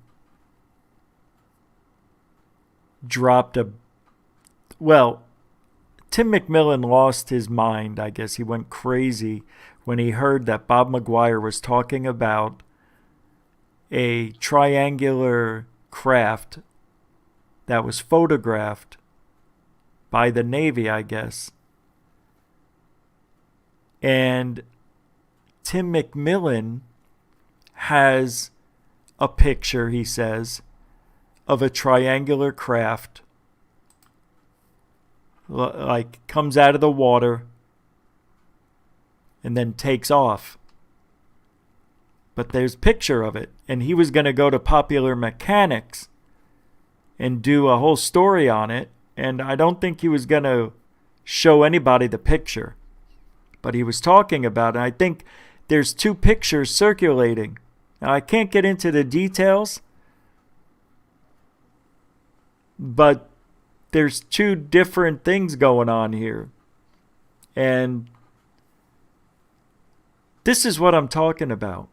dropped Tim McMillan lost his mind, I guess. He went crazy when he heard that Bob McGuire was talking about a triangular craft that was photographed by the Navy, I guess. And Tim McMillan has a picture, he says, of a triangular craft, like comes out of the water and then takes off. But there's a picture of it. And he was going to go to Popular Mechanics and do a whole story on it. And I don't think he was going to show anybody the picture. But he was talking about it. I think there's two pictures circulating. Now, I can't get into the details. But there's two different things going on here. And this is what I'm talking about.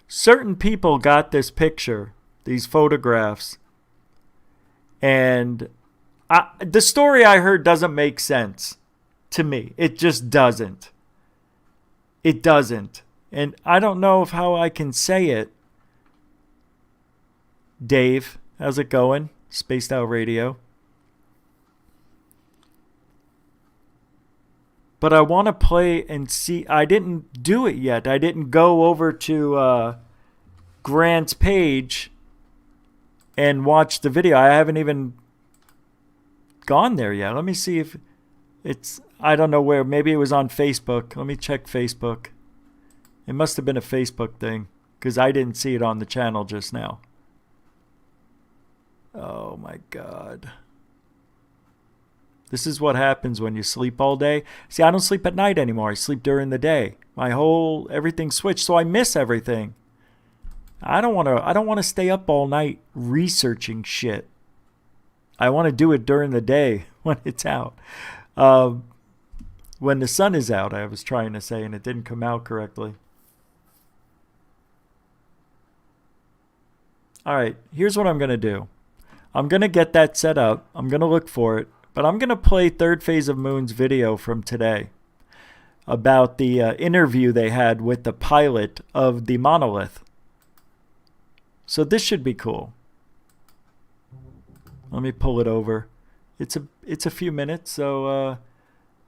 Certain people got this picture, these photographs, and the story I heard doesn't make sense to me. It just doesn't. It doesn't. And I don't know how I can say it. Dave, how's it going? Spaced Out Radio. But I want to play and see. I didn't do it yet. I didn't go over to Grant's page and watch the video. I haven't even gone there yet. Let me see if it's, I don't know where. Maybe it was on Facebook. Let me check Facebook. It must have been a Facebook thing because I didn't see it on the channel just now. Oh my God. This is what happens when you sleep all day. See, I don't sleep at night anymore. I sleep during the day. Everything switched, so I miss everything. I don't want to stay up all night researching shit. I want to do it during the day when it's out. When the sun is out, I was trying to say, and it didn't come out correctly. All right, here's what I'm going to do. I'm going to get that set up. I'm going to look for it. But I'm going to play Third Phase of Moon's video from today about the interview they had with the pilot of the Monolith. So this should be cool. Let me pull it over. It's a few minutes, so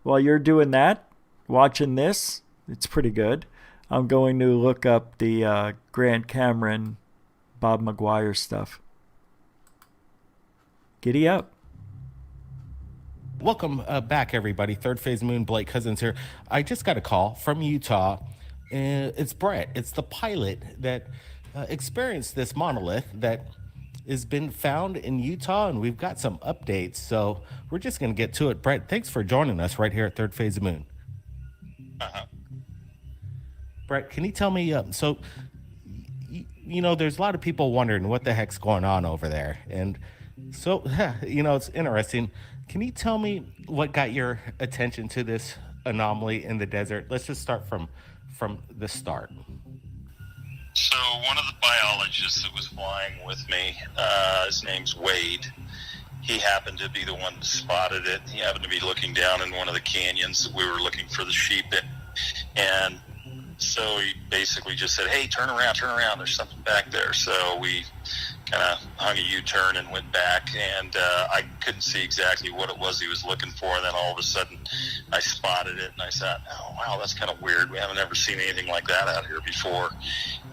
while you're doing that, watching this, it's pretty good. I'm going to look up the Grant Cameron, Bob McGuire stuff. Giddy up. Welcome back, everybody. Third Phase Moon, Blake Cousins here. I just got a call from Utah. It's Brett. It's the pilot that experienced this monolith that has been found in Utah, and we've got some updates. So we're just going to get to it. Brett, thanks for joining us right here at Third Phase of Moon. Brett, can you tell me, so, you know, there's a lot of people wondering what the heck's going on over there. And so, you know, it's interesting. Can you tell me what got your attention to this anomaly in the desert? Let's just start from the start. So one of the biologists that was flying with me, his name's Wade. He happened to be the one that spotted it. He happened to be looking down in one of the canyons that we were looking for the sheep in. And so he basically just said, hey, turn around, there's something back there. So we kind of hung a U-turn and went back, and I couldn't see exactly what it was he was looking for, and then all of a sudden I spotted it, and I thought, oh, wow, that's kind of weird. We haven't ever seen anything like that out here before.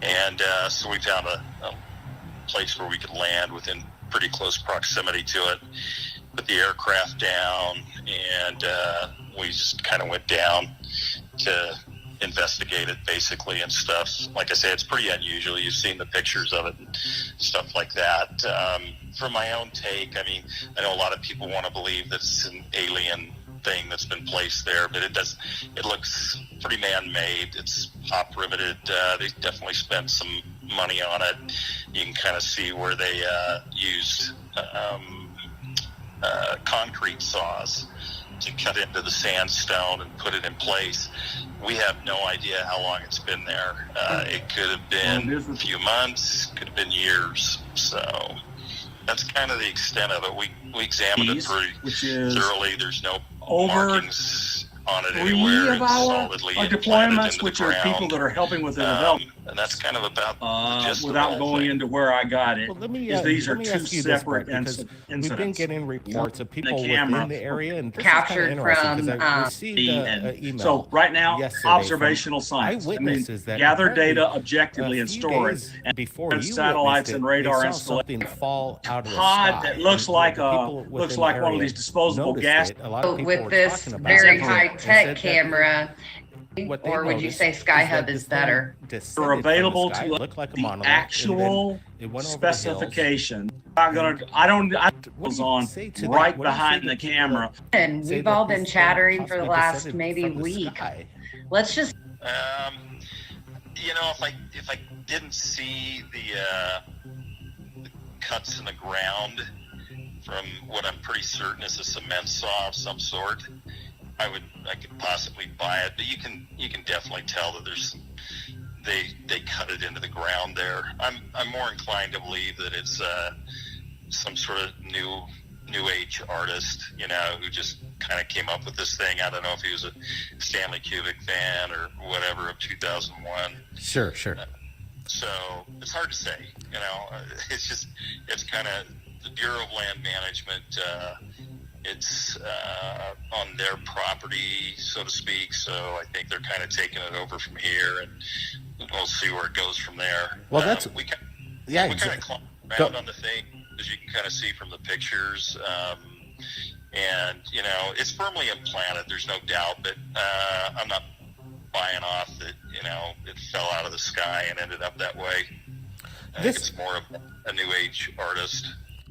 And so we found a place where we could land within pretty close proximity to it, put the aircraft down, and we just kind of went down to investigate it basically and stuff. Like I say, it's pretty unusual. You've seen the pictures of it and stuff like that. For my own take, I mean, I know a lot of people want to believe that it's an alien thing that's been placed there, but it looks pretty man-made. It's top riveted. They definitely spent some money on it. You can kind of see where they used concrete saws to cut into the sandstone and put it in place. We have no idea how long it's been there. It could have been a few months, could have been years. So that's kind of the extent of it. We examined it pretty thoroughly. There's no markings on it anywhere. It's solidly deployments, which are people that are helping with the development. And that's kind of about the gist without of the whole going thing. into where I got it. Well, let me, these are let me two ask you this, separate Brett, because incidents. we've been getting reports of people camera within the area, and this captured is kind of interesting from, because I received an email. So right now, yesterday observational from science. eyewitnesses that gather apparently data objectively and a few store it. days And before you satellites witnessed and it, radar they saw something installations. fall out of the Pod sky, that looks and like the people within the one of area these disposable noticed gas. it. A lot of people With were this talking about very it high and tech said that camera, what they or would you noticed say is Skyhub that is this thing better? descended Are available from the sky. to It looked like a the monolith, actual and then it went over the hills. specification. I was on right behind the camera. And we've all been chattering for the last maybe week. Let's just. You know, if I didn't see the cuts in the ground from what I'm pretty certain is a cement saw of some sort, I could possibly buy it. But you can definitely tell that there's they cut it into the ground there. I'm more inclined to believe that it's some sort of new age artist, you know, who just kind of came up with this thing. I don't know if he was a Stanley Kubrick fan or whatever of 2001. Sure. So it's hard to say, you know. It's kind of the Bureau of Land Management. It's on their property, so to speak. So I think they're kind of taking it over from here, and we'll see where it goes from there. Well, that's we kind exactly. of climb around on the thing, as you can kind of see from the pictures. And you know, it's firmly implanted. There's no doubt, but I'm not buying off that, you know, it fell out of the sky and ended up that way. I think it's more of a new age artist.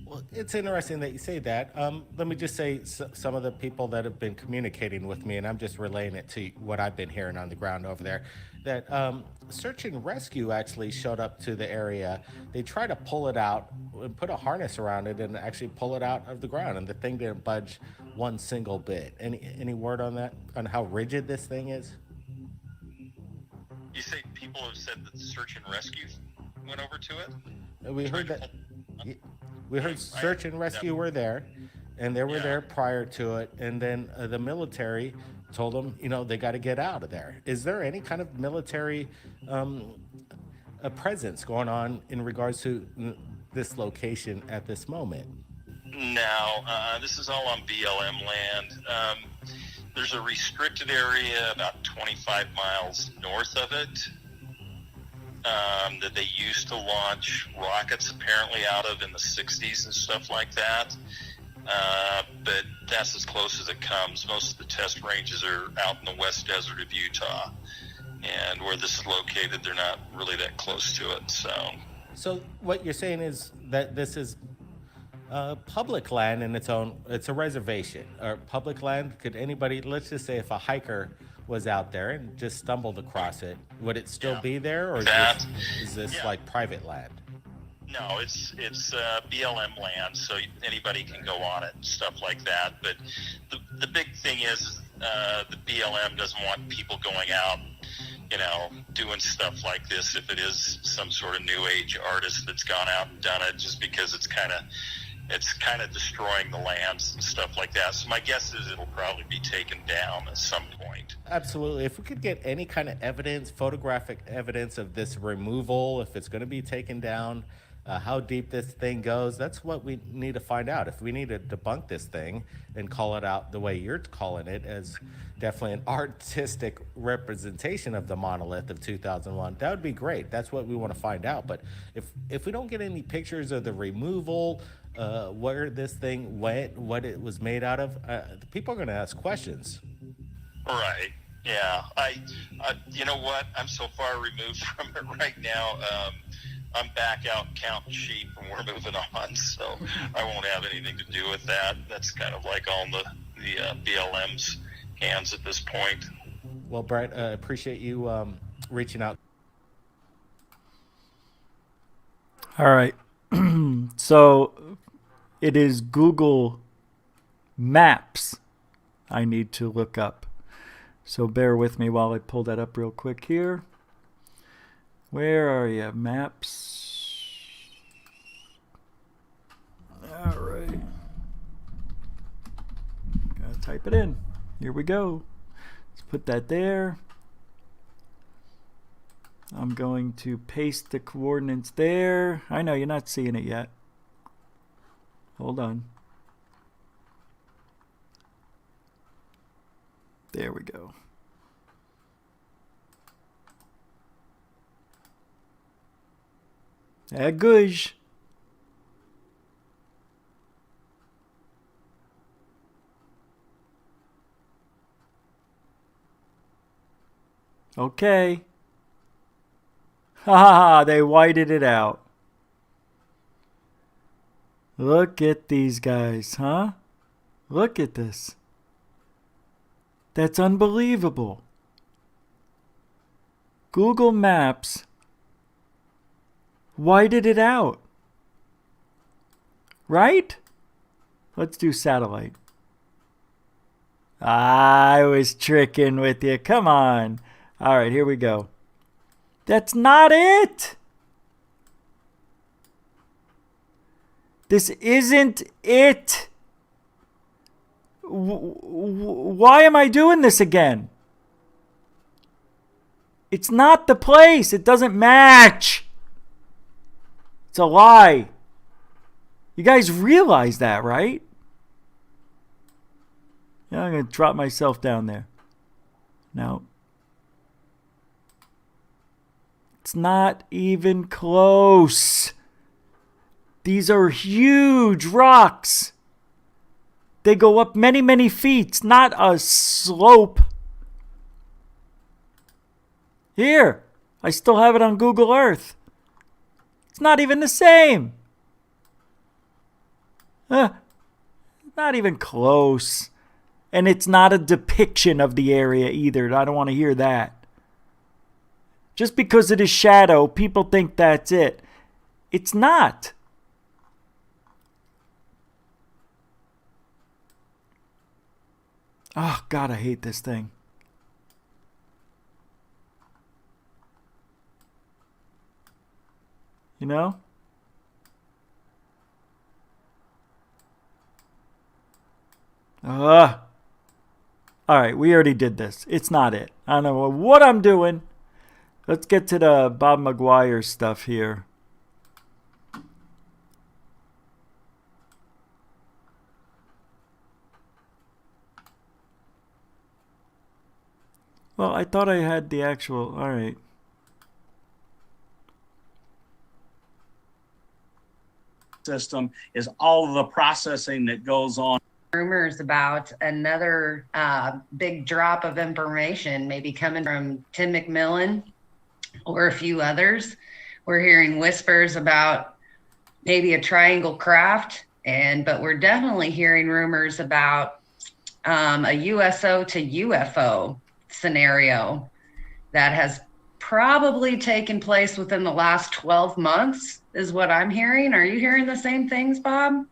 Well, it's interesting that you say that. Let me just say some of the people that have been communicating with me, and I'm just relaying it to what I've been hearing on the ground over there, that search and rescue actually showed up to the area. They tried to pull it out and put a harness around it and actually pull it out of the ground, and the thing didn't budge one single bit. Any word on that, on how rigid this thing is? You say people have said that search and rescue went over to it? We heard that. We heard search and rescue were there, and they were there prior to it, and then the military told them, you know, they got to get out of there. Is there any kind of military a presence going on in regards to this location at this moment? No, this is all on BLM land. There's a restricted area about 25 miles north of it that they used to launch rockets apparently out of in the 60s and stuff like that. But that's as close as it comes. Most of the test ranges are out in the West Desert of Utah. And where this is located, they're not really that close to it. So what you're saying is that this is public land in its own, it's a reservation or public land. Could anybody, let's just say if a hiker was out there and just stumbled across it, would it still be there, or is this like private land? No, it's BLM land, so anybody can go on it and stuff like that. But the big thing is the BLM doesn't want people going out, you know, doing stuff like this if it is some sort of new age artist that's gone out and done it, just because it's kind of destroying the lands and stuff like that. So my guess is it'll probably be taken down at some point. Absolutely. If we could get any kind of evidence, photographic evidence of this removal, if it's going to be taken down, how deep this thing goes, that's what we need to find out. If we need to debunk this thing and call it out the way you're calling it, as definitely an artistic representation of the monolith of 2001, that would be great. That's what we want to find out. But if we don't get any pictures of the removal, where this thing went, what it was made out of, people are going to ask questions. Right. Yeah. I you know what? I'm so far removed from it right now. I'm back out counting sheep, and we're moving on, so I won't have anything to do with that. That's kind of like all the BLM's hands at this point. Well, Brett, appreciate you reaching out. All right. So it is Google Maps I need to look up. So bear with me while I pull that up real quick here. Where are you? Maps. All right. Gotta type it in. Here we go. Let's put that there. I'm going to paste the coordinates there. I know you're not seeing it yet. Hold on. There we go. Good. Okay. Ha! They whited it out. Look at these guys, huh? Look at this. That's unbelievable. Google Maps whited it out. Right? Let's do satellite. I was tricking with you. Come on. All right, here we go. That's not it. This isn't it. Why am I doing this again? It's not the place. It doesn't match. It's a lie. You guys realize that, right? Yeah, I'm going to drop myself down there. No. It's not even close. These are huge rocks. They go up many, many feet. It's not a slope. Here, I still have it on Google Earth. It's not even the same. Not even close. And it's not a depiction of the area either. I don't want to hear that. Just because it is shadow, people think that's it. It's not. Oh, God, I hate this thing. You know? All right, we already did this. It's not it. I don't know what I'm doing. Let's get to the Bob McGuire stuff here. Well, I thought I had the actual... All right. System is all of the processing that goes on. Rumors about another big drop of information maybe coming from Tim McMillan or a few others. We're hearing whispers about maybe a triangle craft, but we're definitely hearing rumors about a USO to UFO scenario that has probably taken place within the last 12 months is what I'm hearing. Are you hearing the same things, Bob?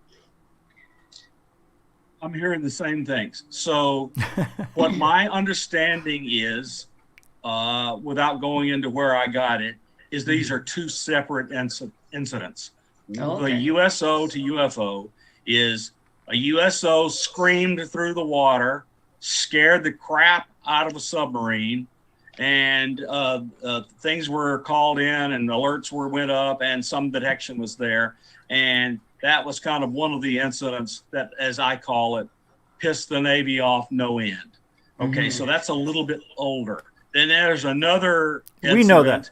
I'm hearing the same things. So what my understanding is, without going into where I got it, is these are two separate incidents. Okay. The USO to UFO is a USO screamed through the water, scared the crap out of a submarine, and things were called in and alerts went up and some detection was there. And that was kind of one of the incidents that, as I call it, pissed the Navy off no end. Okay, so that's a little bit older. Then there's another incident we know that.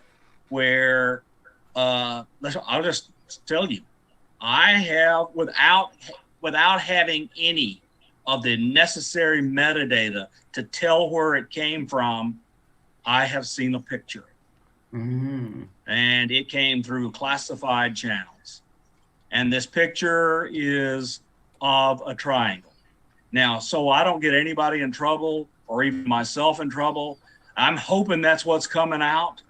Where, I'll just tell you, I have, without having any of the necessary metadata to tell where it came from, I have seen a picture. And it came through classified channels. And this picture is of a triangle. Now, so I don't get anybody in trouble or even myself in trouble, I'm hoping that's what's coming out.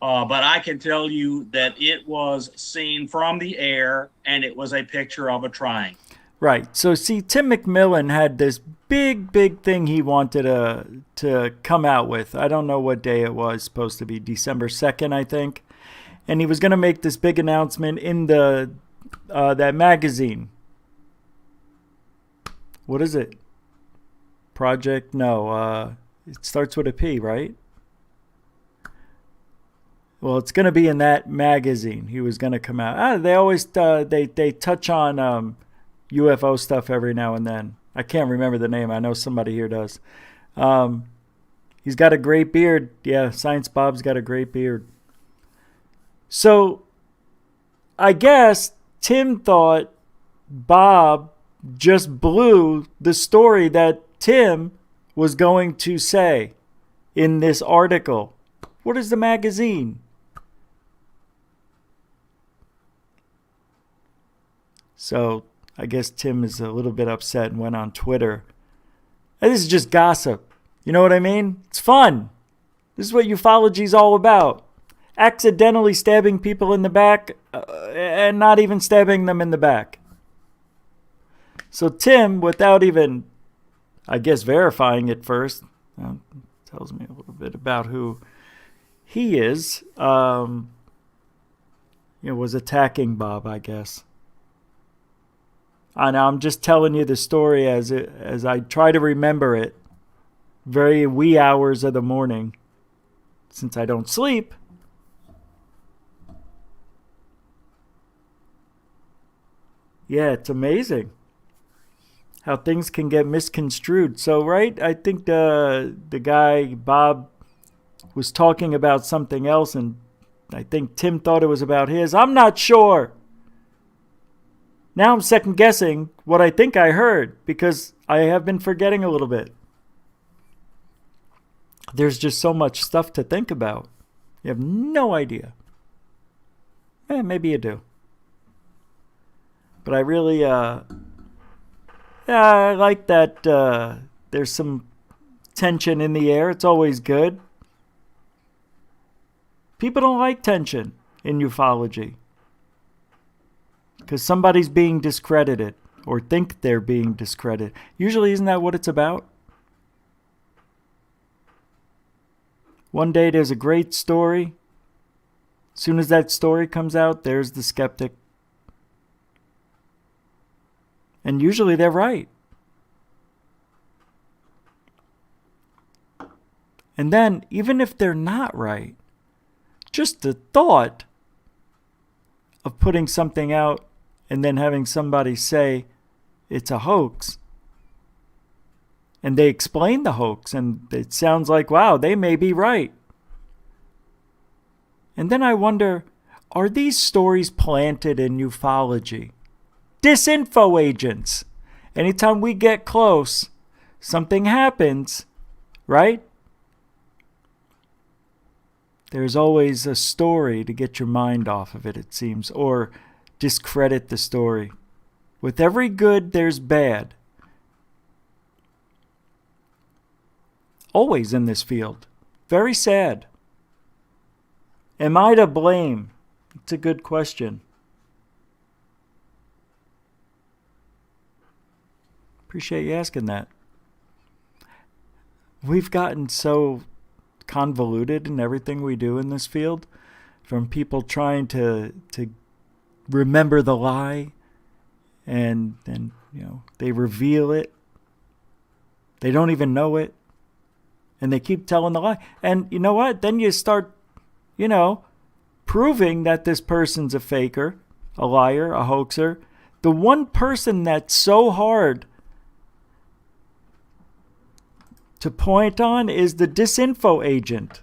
But I can tell you that it was seen from the air and it was a picture of a triangle. Right. So, see, Tim McMillan had this big thing he wanted to come out with. I don't know what day it was, supposed to be December 2nd, I think. And he was going to make this big announcement in the that magazine. What is it? Project? No. It starts with a P, right? Well, it's going to be in that magazine. He was going to come out. They always they touch on UFO stuff every now and then. I can't remember the name. I know somebody here does. He's got a great beard. Yeah, Science Bob's got a great beard. So, I guess Tim thought Bob just blew the story that Tim was going to say in this article. What is the magazine? So, I guess Tim is a little bit upset and went on Twitter. And this is just gossip. You know what I mean? It's fun. This is what ufology is all about. Accidentally stabbing people in the back and not even stabbing them in the back. So Tim, without even, I guess, verifying it first, tells me a little bit about who he is, was attacking Bob, I guess. I know, I'm just telling you the story as I try to remember it. Very wee hours of the morning, since I don't sleep. Yeah, it's amazing how things can get misconstrued. So, right, I think the guy, Bob, was talking about something else, and I think Tim thought it was about his. I'm not sure. Now I'm second guessing what I think I heard because I have been forgetting a little bit. There's just so much stuff to think about. You have no idea. Maybe you do. But I really, I like that there's some tension in the air. It's always good. People don't like tension in ufology because somebody's being discredited or think they're being discredited. Usually, isn't that what it's about? One day there's a great story. As soon as that story comes out, there's the skeptic. And usually they're right. And then, even if they're not right, just the thought of putting something out and then having somebody say it's a hoax, and they explain the hoax, and it sounds like, wow, they may be right. And then I wonder, are these stories planted in ufology? Disinfo agents. Anytime we get close, something happens, right? There's always a story to get your mind off of it, it seems, or discredit the story. With every good, there's bad. Always in this field. Very sad. Am I to blame? It's a good question. Appreciate you asking that. We've gotten so convoluted in everything we do in this field, from people trying to remember the lie, and they reveal it. They don't even know it, and they keep telling the lie. And you know what? Then you start, proving that this person's a faker, a liar, a hoaxer. The one person that's so hard to point on is the disinfo agent.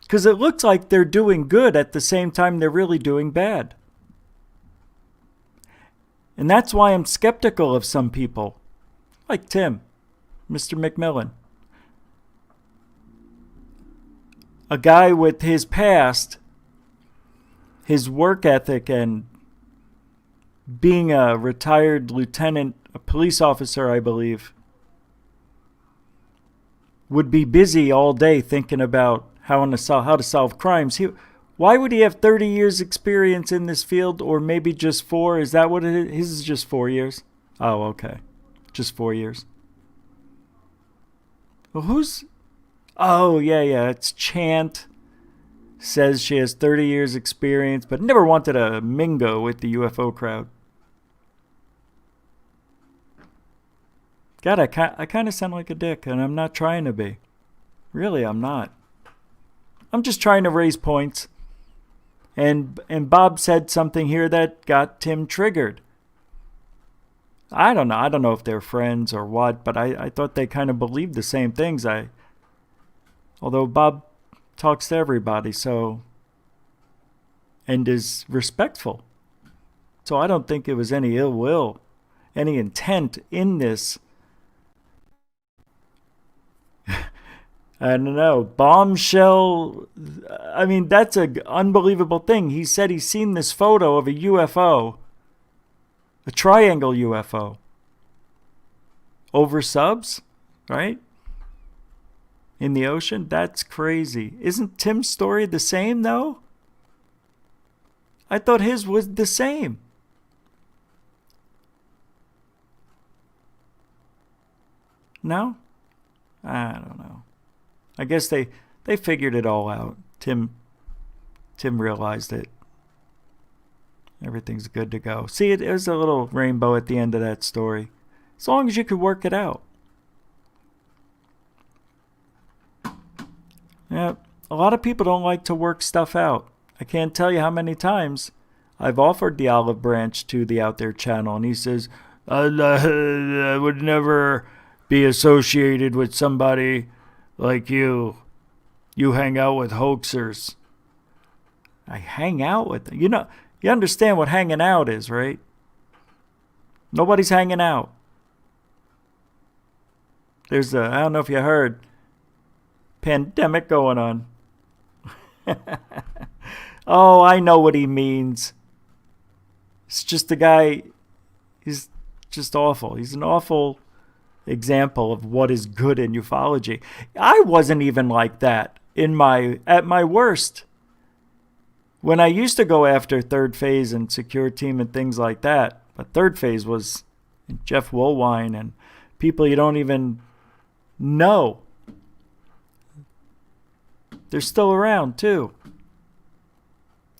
Because it looks like they're doing good at the same time they're really doing bad. And that's why I'm skeptical of some people, like Tim, Mr. McMillan. A guy with his past, his work ethic, and being a retired lieutenant, a police officer, I believe, would be busy all day thinking about how to solve crimes. Why would he have 30 years experience in this field, or maybe just 4? Is that what it is? His is just 4 years? Oh, okay. Just 4 years. Well, who's... Oh, yeah, it's Chant. Says she has 30 years experience, but never wanted to mingle with the UFO crowd. God, I kind of sound like a dick, and I'm not trying to be. Really, I'm not. I'm just trying to raise points. And Bob said something here that got Tim triggered. I don't know. I don't know if they're friends or what, but I thought they kind of believed the same things. Although Bob talks to everybody, and is respectful. So I don't think it was any ill will, any intent in this. I don't know, bombshell. I mean, that's an unbelievable thing. He said he's seen this photo of a UFO, a triangle UFO, over subs, right? In the ocean. That's crazy. Isn't Tim's story the same, though? I thought his was the same. No? I don't know. I guess they figured it all out. Tim realized it. Everything's good to go. See, there's a little rainbow at the end of that story. As long as you could work it out. Yeah, a lot of people don't like to work stuff out. I can't tell you how many times I've offered the olive branch to the Out There channel, and he says, I would never be associated with somebody like you. You hang out with hoaxers. I hang out with them. You understand what hanging out is, right? Nobody's hanging out. There's I don't know if you heard, pandemic going on. Oh, I know what he means. It's just a guy, he's just awful. He's an awful example of what is good in ufology. I wasn't even like that at my worst. When I used to go after Third Phase and Secure Team and things like that, but Third Phase was Jeff Woolwine and people you don't even know. They're still around too.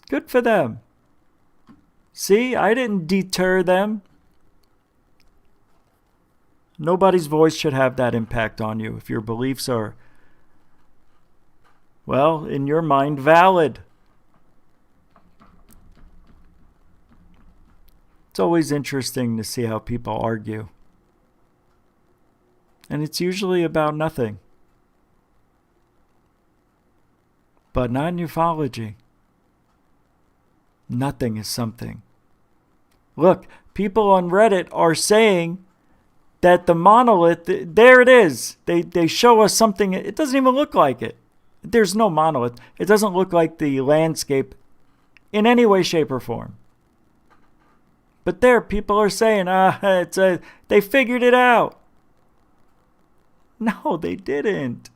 Good for them. See, I didn't deter them. Nobody's voice should have that impact on you if your beliefs are, well, in your mind, valid. It's always interesting to see how people argue. And it's usually about nothing. But not in ufology. Nothing is something. Look, people on Reddit are saying that the monolith, there it is. They show us something. It doesn't even look like it. There's no monolith. It doesn't look like the landscape in any way, shape, or form. But there, people are saying, they figured it out. No, they didn't.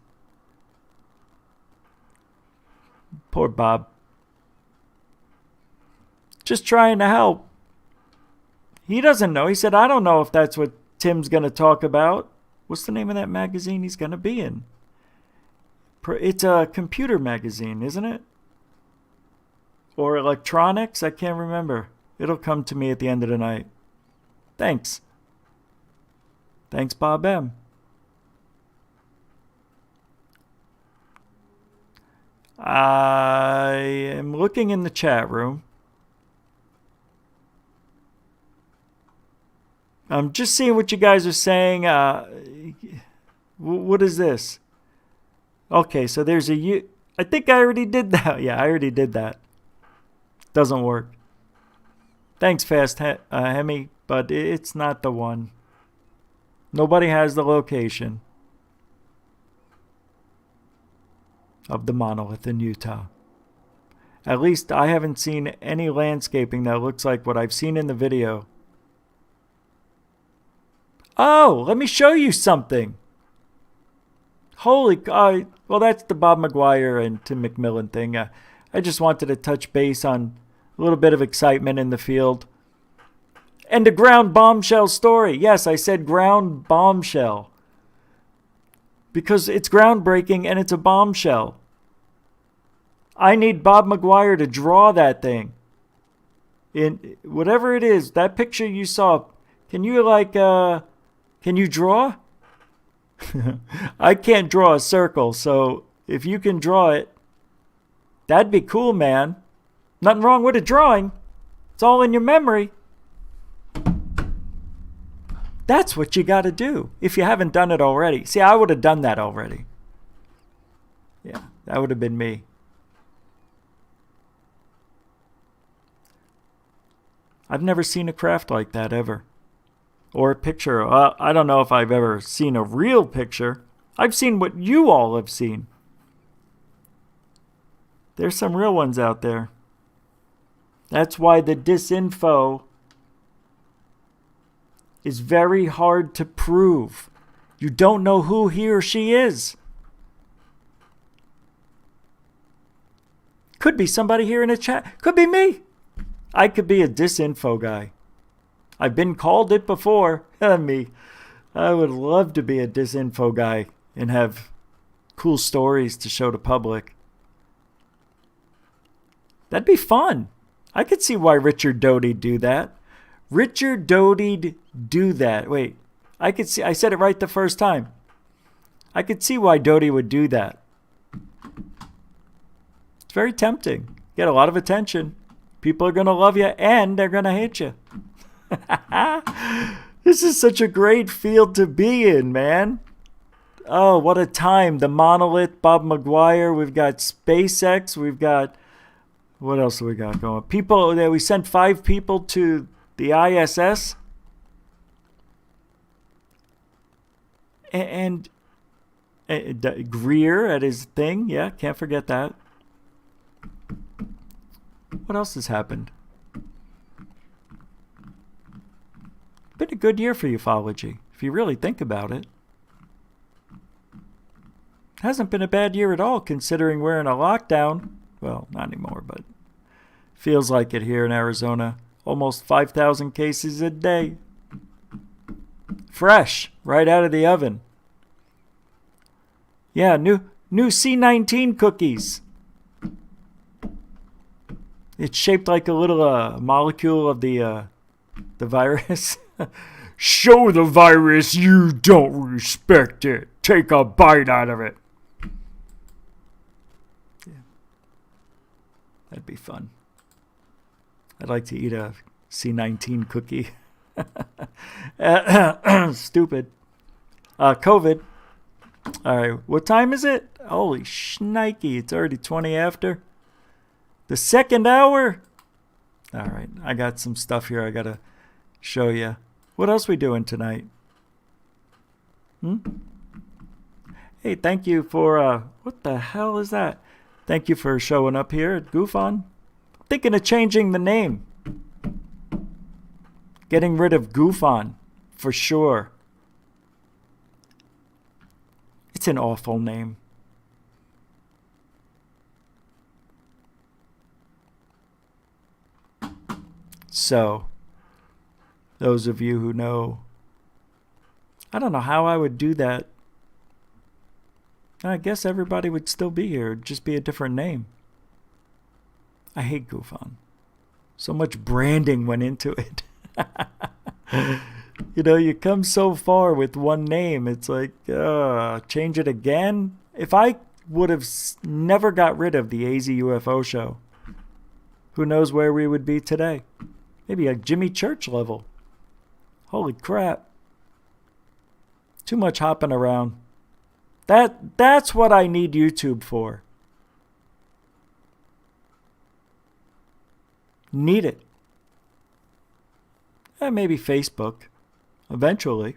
Poor Bob. Just trying to help. He doesn't know. He said, I don't know if that's what Tim's going to talk about. What's the name of that magazine he's going to be in? It's a computer magazine, isn't it? Or electronics? I can't remember. It'll come to me at the end of the night. Thanks. Thanks, Bob M. I am looking in the chat room. I'm just seeing what you guys are saying. What is this? Okay, so there's I think I already did that. Yeah, I already did that. Doesn't work. Thanks, Fast Hemi, but it's not the one. Nobody has the location of the monolith in Utah. At least I haven't seen any landscaping that looks like what I've seen in the video. Oh, let me show you something. Holy, well, that's the Bob McGuire and Tim McMillan thing. I just wanted to touch base on a little bit of excitement in the field. And the ground bombshell story. Yes, I said ground bombshell. Because it's groundbreaking and it's a bombshell. I need Bob McGuire to draw that thing. In whatever it is, that picture you saw, can you can you draw? I can't draw a circle, so if you can draw it, that'd be cool, man. Nothing wrong with a drawing. It's all in your memory. That's what you got to do if you haven't done it already. See, I would have done that already. Yeah, that would have been me. I've never seen a craft like that ever. Or a picture. I don't know if I've ever seen a real picture. I've seen what you all have seen. There's some real ones out there. That's why the Disinfo is very hard to prove. You don't know who he or she is. Could be somebody here in the chat. Could be me. I could be a Disinfo guy. I've been called it before. Me. I would love to be a Disinfo guy and have cool stories to show the public. That'd be fun. I could see why Richard Doty'd do that. Richard Doty'd do that. Wait, I said it right the first time. I could see why Doty would do that. It's very tempting. Get a lot of attention. People are going to love you and they're going to hate you. This is such a great field to be in, man. Oh, what a time. The Monolith, Bob McGuire. We've got SpaceX. We've got, what else have we got going? People, we sent 5 people to the ISS. And Greer at his thing. Yeah, can't forget that. What else has happened? Been a good year for ufology, if you really think about it. Hasn't been a bad year at all, considering we're in a lockdown. Well, not anymore, but feels like it here in Arizona. Almost 5,000 cases a day. Fresh, right out of the oven. Yeah, new C19 cookies. It's shaped like a little molecule of the virus. Show the virus you don't respect it. Take a bite out of it. Yeah. That'd be fun. I'd like to eat a C19 cookie. Stupid. COVID. All right, what time is it? Holy shnikey, it's already 20 after. The second hour? All right, I got some stuff here I got to show you. What else we doing tonight? Hey, thank you for, what the hell is that? Thank you for showing up here at Goof On. Thinking of changing the name. Getting rid of Goof On, for sure. It's an awful name. So, those of you who know, I don't know how I would do that. I guess everybody would still be here. It'd just be a different name. I hate Goof On. So much branding went into it. You know, you come so far with one name. It's like, change it again? If I would have never got rid of the AZ UFO show, who knows where we would be today? Maybe a Jimmy Church level. Holy crap. Too much hopping around. That's what I need YouTube for. Need it. And maybe Facebook. Eventually.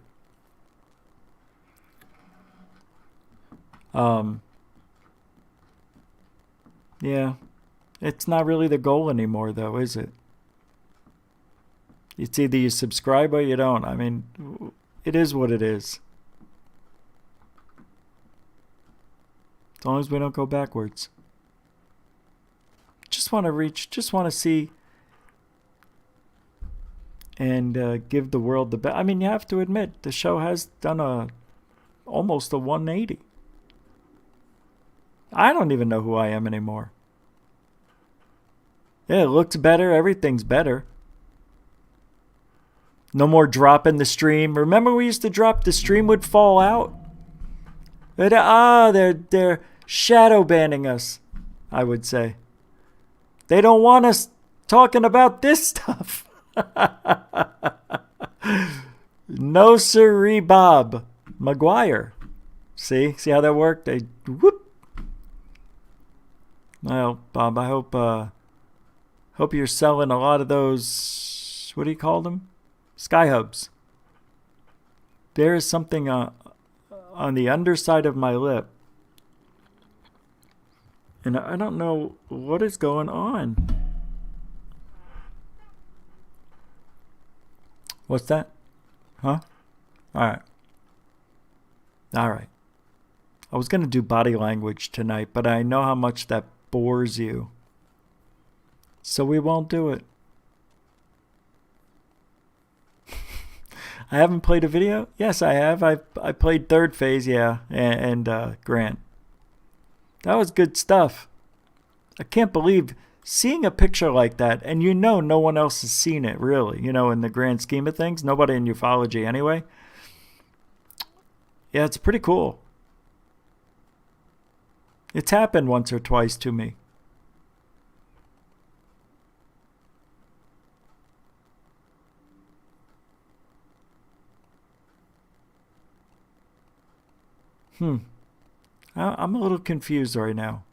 Yeah. It's not really the goal anymore, though, is it? It's either you subscribe or you don't. I mean, it is what it is. As long as we don't go backwards. Just want to see and give the world the best. I mean, you have to admit, the show has done almost a 180. I don't even know who I am anymore. Yeah, it looks better. Everything's better. No more dropping the stream. Remember we used to drop, the stream would fall out? They're shadow banning us, I would say. They don't want us talking about this stuff. No sirree, Bob McGuire. See how that worked? They whoop. Well, Bob, I hope you're selling a lot of those. What do you call them? Sky hubs. There is something on the underside of my lip, and I don't know what is going on. What's that? Huh? All right. I was going to do body language tonight, but I know how much that bores you. So we won't do it. I haven't played a video? Yes, I have. I played Third Phase, yeah, and Grant. That was good stuff. I can't believe seeing a picture like that, and no one else has seen it, really, in the grand scheme of things, nobody in ufology anyway. Yeah, it's pretty cool. It's happened once or twice to me. I'm a little confused right now.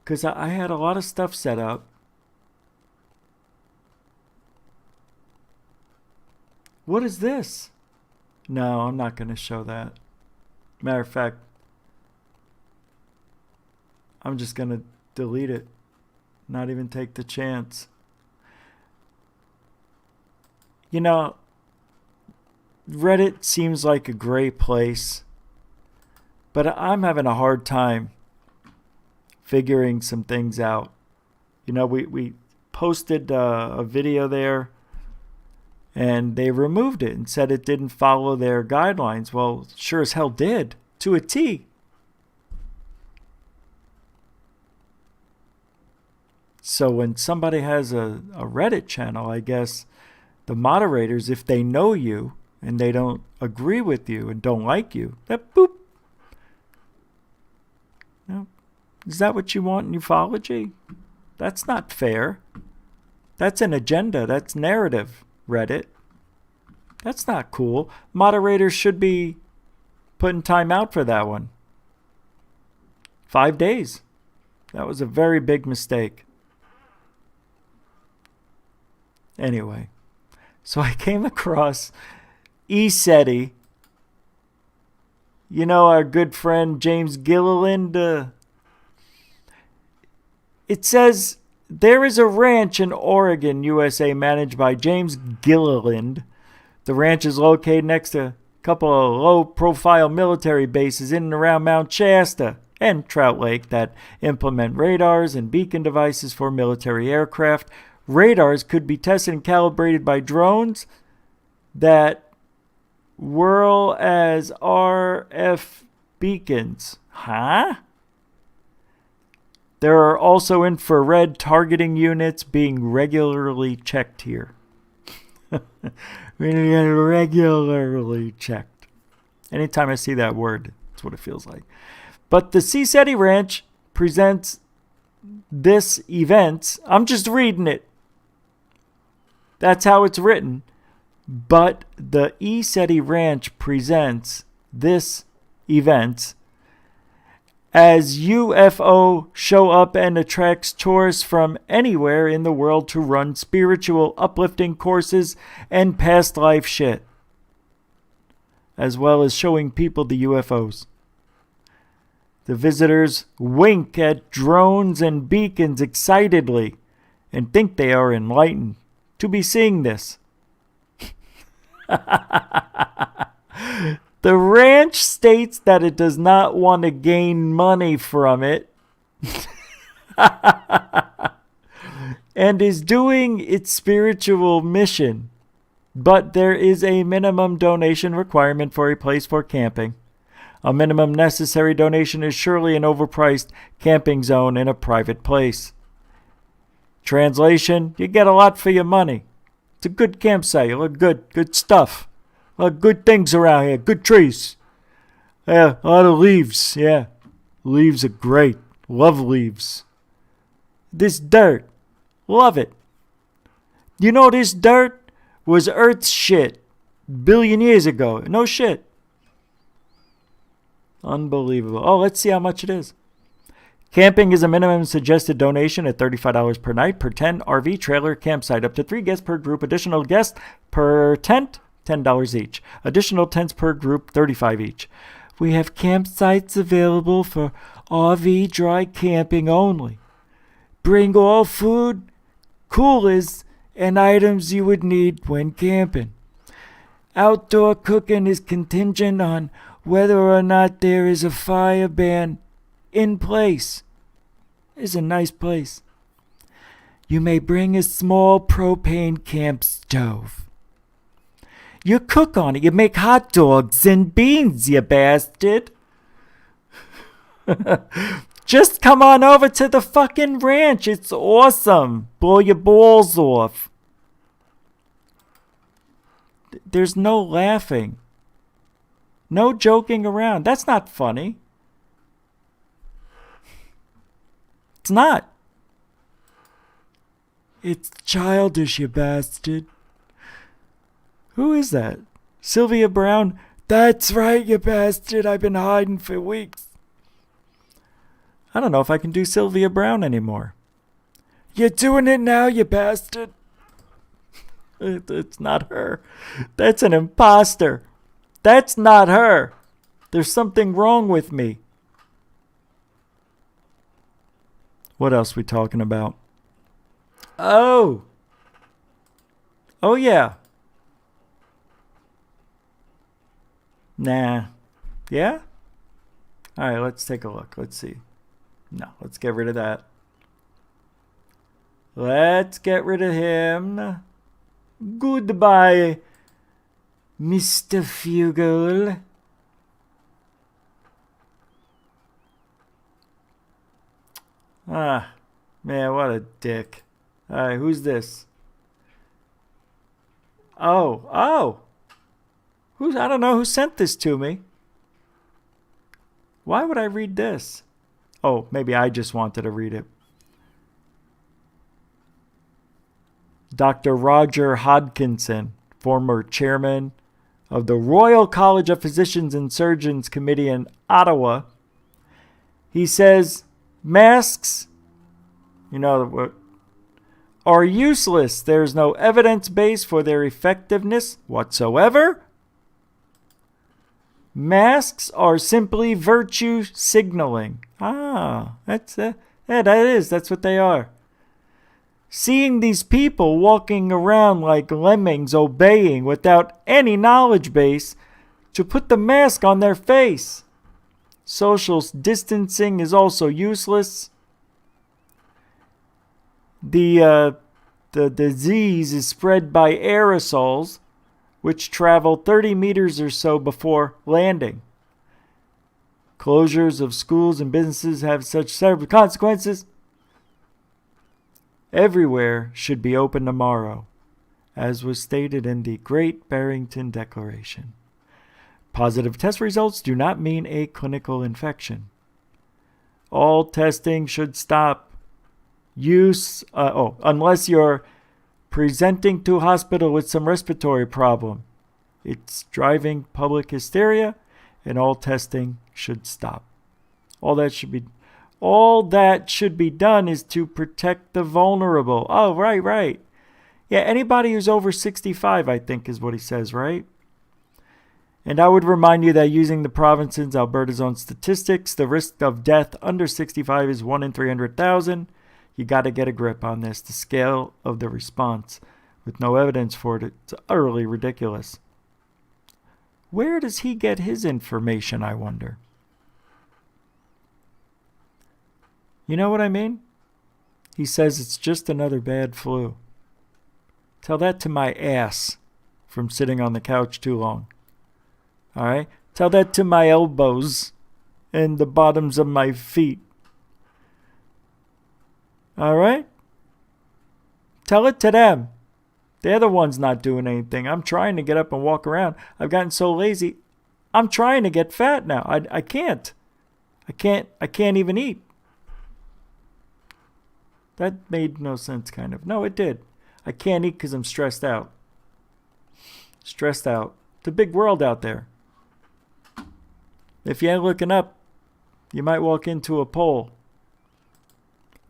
Because I had a lot of stuff set up. What is this? No, I'm not going to show that. Matter of fact, I'm just going to delete it. Not even take the chance. Reddit seems like a great place, but I'm having a hard time figuring some things out. We posted a video there, and they removed it and said it didn't follow their guidelines. Well, sure as hell did, to a T. So when somebody has a Reddit channel, I guess the moderators, if they know you and they don't agree with you and don't like you, that boop. Is that what you want in ufology? That's not fair. That's an agenda. That's narrative, Reddit. That's not cool. Moderators should be putting time out for that one. 5 days. That was a very big mistake. Anyway, so I came across ESETI. Our good friend James Gilliland. It says, there is a ranch in Oregon, USA, managed by James Gilliland. The ranch is located next to a couple of low-profile military bases in and around Mount Shasta and Trout Lake that implement radars and beacon devices for military aircraft. Radars could be tested and calibrated by drones that whirl as RF beacons. Huh? There are also infrared targeting units being regularly checked here. Regularly checked. Anytime I see that word, that's what it feels like. But the ESETI Ranch presents this event. I'm just reading it. That's how it's written. But the ESETI Ranch presents this event as UFO show up and attracts tourists from anywhere in the world to run spiritual uplifting courses and past life shit, as well as showing people the UFOs. The visitors wink at drones and beacons excitedly and think they are enlightened to be seeing this. The ranch states that it does not want to gain money from it and is doing its spiritual mission, but there is a minimum donation requirement for a place for camping. A minimum necessary donation is surely an overpriced camping zone in a private place. Translation, you get a lot for your money. It's a good campsite. You look good stuff. A lot of good things around here. Good trees. Yeah, a lot of leaves. Yeah, leaves are great. Love leaves. This dirt. Love it. This dirt was Earth's shit billion years ago. No shit. Unbelievable. Oh, let's see how much it is. Camping is a minimum suggested donation at $35 per night per tent, RV, trailer, campsite. Up to 3 guests per group. Additional guests per tent, $10 each. Additional tents per group, $35 each. We have campsites available for RV dry camping only. Bring all food, coolers, and items you would need when camping. Outdoor cooking is contingent on whether or not there is a fire ban in place. It's a nice place. You may bring a small propane camp stove. You cook on it. You make hot dogs and beans, you bastard. Just come on over to the fucking ranch. It's awesome. Blow your balls off. There's no laughing. No joking around. That's not funny. It's not. It's childish, you bastard. Who is that? Sylvia Brown? That's right, you bastard. I've been hiding for weeks. I don't know if I can do Sylvia Brown anymore. You're doing it now, you bastard. It's not her. That's an imposter. That's not her. There's something wrong with me. What else we talking about? Oh. Oh, yeah. Nah. Yeah? All right, let's take a look. Let's see. No, let's get rid of that. Let's get rid of him. Goodbye, Mr. Fugal. Ah, man, what a dick. All right, who's this? Oh. I don't know who sent this to me. Why would I read this? Oh, maybe I just wanted to read it. Dr. Roger Hodkinson, former chairman of the Royal College of Physicians and Surgeons Committee in Ottawa. He says masks, are useless. There's no evidence base for their effectiveness whatsoever. Masks are simply virtue signaling. That's what they are. Seeing these people walking around like lemmings obeying without any knowledge base to put the mask on their face. Social distancing is also useless. The disease is spread by aerosols, which travel 30 meters or so before landing. Closures of schools and businesses have such severe consequences. Everywhere should be open tomorrow, as was stated in the Great Barrington Declaration. Positive test results do not mean a clinical infection. All testing should stop. Unless you're presenting to a hospital with some respiratory problem. It's driving public hysteria, and all testing should stop. All that should be done is to protect the vulnerable. Oh, right. Yeah, anybody who's over 65, I think, is what he says, right? And I would remind you that using the province's Alberta's own statistics, the risk of death under 65 is 1 in 300,000. You got to get a grip on this. The scale of the response, with no evidence for it, it's utterly ridiculous. Where does he get his information, I wonder? You know what I mean? He says it's just another bad flu. Tell that to my ass from sitting on the couch too long. All right? Tell that to my elbows and the bottoms of my feet. All right? Tell it to them. They're the ones not doing anything. I'm trying to get up and walk around. I've gotten so lazy. I'm trying to get fat now. I can't. I can't even eat. That made no sense, kind of. No, it did. I can't eat because I'm stressed out. Stressed out. It's a big world out there. If you ain't looking up, you might walk into a pole.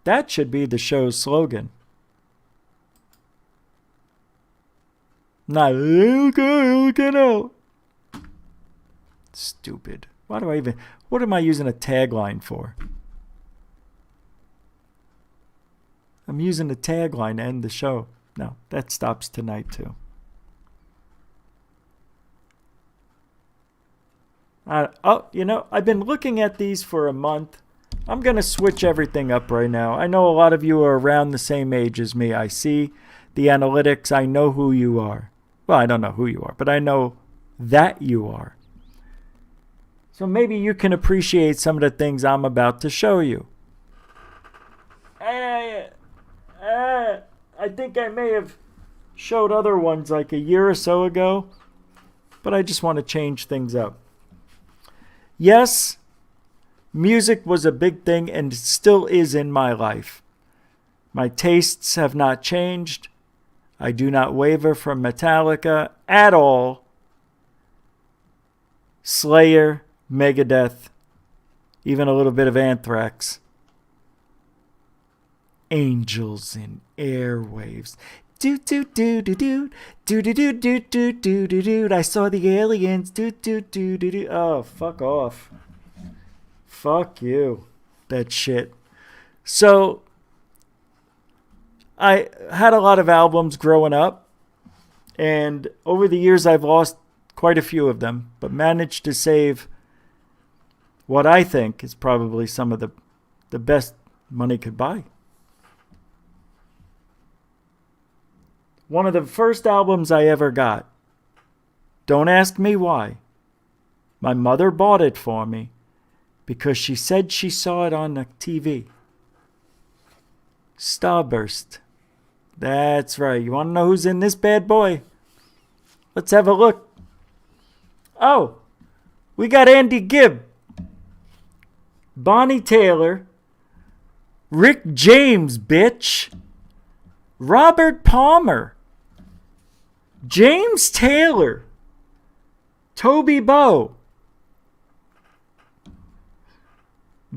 That should be the show's slogan. Not looking out. Stupid. What am I using a tagline for? I'm using a tagline to end the show. No, that stops tonight too. I've been looking at these for a month. I'm going to switch everything up right now. I know a lot of you are around the same age as me. I see the analytics. I know who you are. Well, I don't know who you are, but I know that you are. So maybe you can appreciate some of the things I'm about to show you. I think I may have showed other ones like a year or so ago, but I just want to change things up. Yes, music was a big thing and still is in my life. My tastes have not changed. I do not waver from Metallica at all. Slayer, Megadeth, even a little bit of Anthrax. Angels in Airwaves. Do do do do do do do do do do do do do. I saw the aliens. Do do do do do. Oh, fuck off. Fuck you. That shit. So I had a lot of albums growing up, and over the years I've lost quite a few of them, but managed to save what I think is probably some of the best money could buy. One of the first albums I ever got. Don't ask me why. My mother bought it for me because she said she saw it on the TV. Starburst. That's right. You want to know who's in this bad boy? Let's have a look. Oh, we got Andy Gibb, Bonnie Taylor, Rick James, bitch, Robert Palmer, James Taylor, Toby Bowe,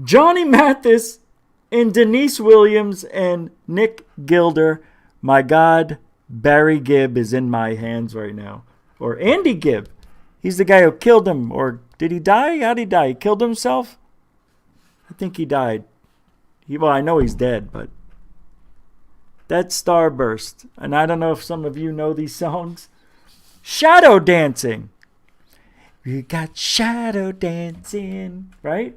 Johnny Mathis, and Denise Williams and Nick Gilder. My God, Barry Gibb is in my hands right now. Or Andy Gibb. He's the guy who killed him. Or did he die? How did he die? He killed himself? I think he died. Well, I know he's dead, but that's Starburst. And I don't know if some of you know these songs. Shadow Dancing. We got shadow dancing, right?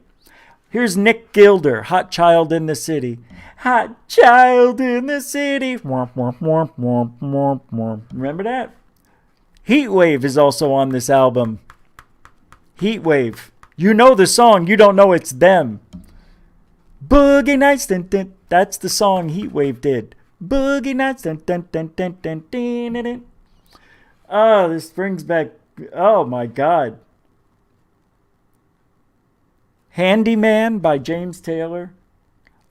Here's Nick Gilder, Hot Child in the City. Hot Child in the City. Remember that? Heatwave is also on this album. Heatwave. You know the song, you don't know it's them. Boogie Nights, dun, dun, that's the song Heatwave did. Boogie Nights, dun, dun, dun, dun, dun, dun, dun, dun. Oh, this brings back, oh my God. Handyman by James Taylor.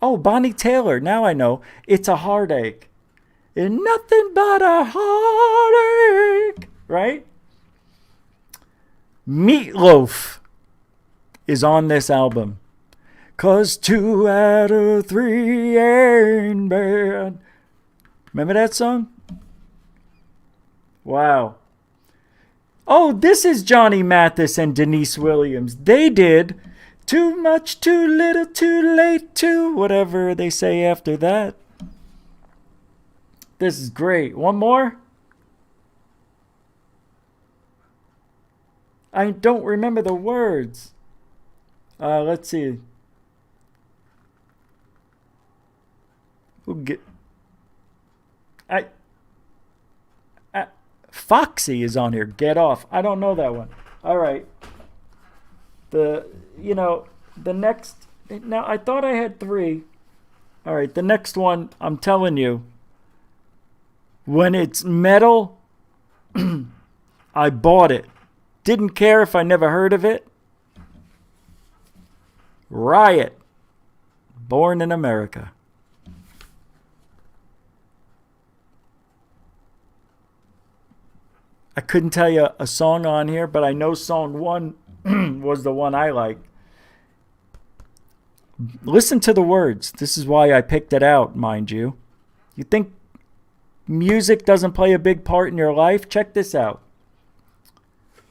Oh, Bonnie Taylor, now I know. It's a Heartache. And nothing but a heartache. Right? Meatloaf is on this album. 'Cause 2 out of 3 ain't bad. Remember that song? Wow. Oh, this is Johnny Mathis and Denise Williams. They did Too Much, Too Little, Too Late, Too, whatever they say after that. This is great. One more? I don't remember the words. Let's see. Foxy is on here. Get Off. I don't know that one. All right. The next. Now I thought I had 3. All right. The next one. I'm telling you. When it's metal, I bought it. Didn't care if I never heard of it. Riot. Born in America. I couldn't tell you a song on here, but I know song 1 was the one I liked. Listen to the words. This is why I picked it out, mind you. You think music doesn't play a big part in your life? Check this out.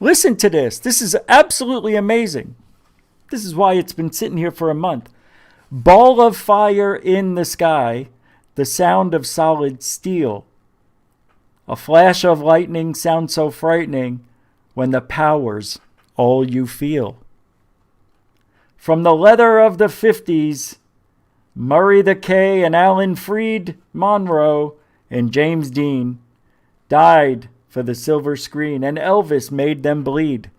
Listen to this. This is absolutely amazing. This is why it's been sitting here for a month. Ball of fire in the sky, the sound of solid steel. A flash of lightning sounds so frightening when the power's all you feel. From the leather of the 50s, Murray the K and Alan Freed Monroe and James Dean died for the silver screen, and Elvis made them bleed.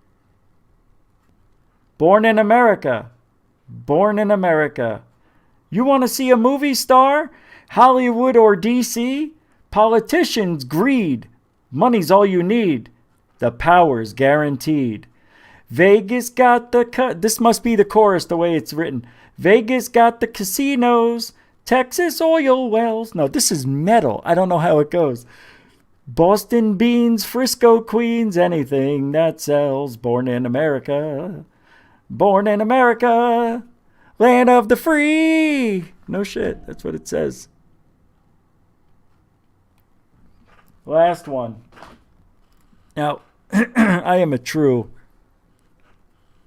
Born in America. Born in America. You want to see a movie star? Hollywood or DC? Politicians, greed. Money's all you need. The power's guaranteed. Vegas got the... This must be the chorus the way it's written. Vegas got the casinos. Texas oil wells. No, this is metal. I don't know how it goes. Boston beans, Frisco queens, anything that sells. Born in America. Born in America. Land of the free. No shit. That's what it says. Last one. Now, I am a true.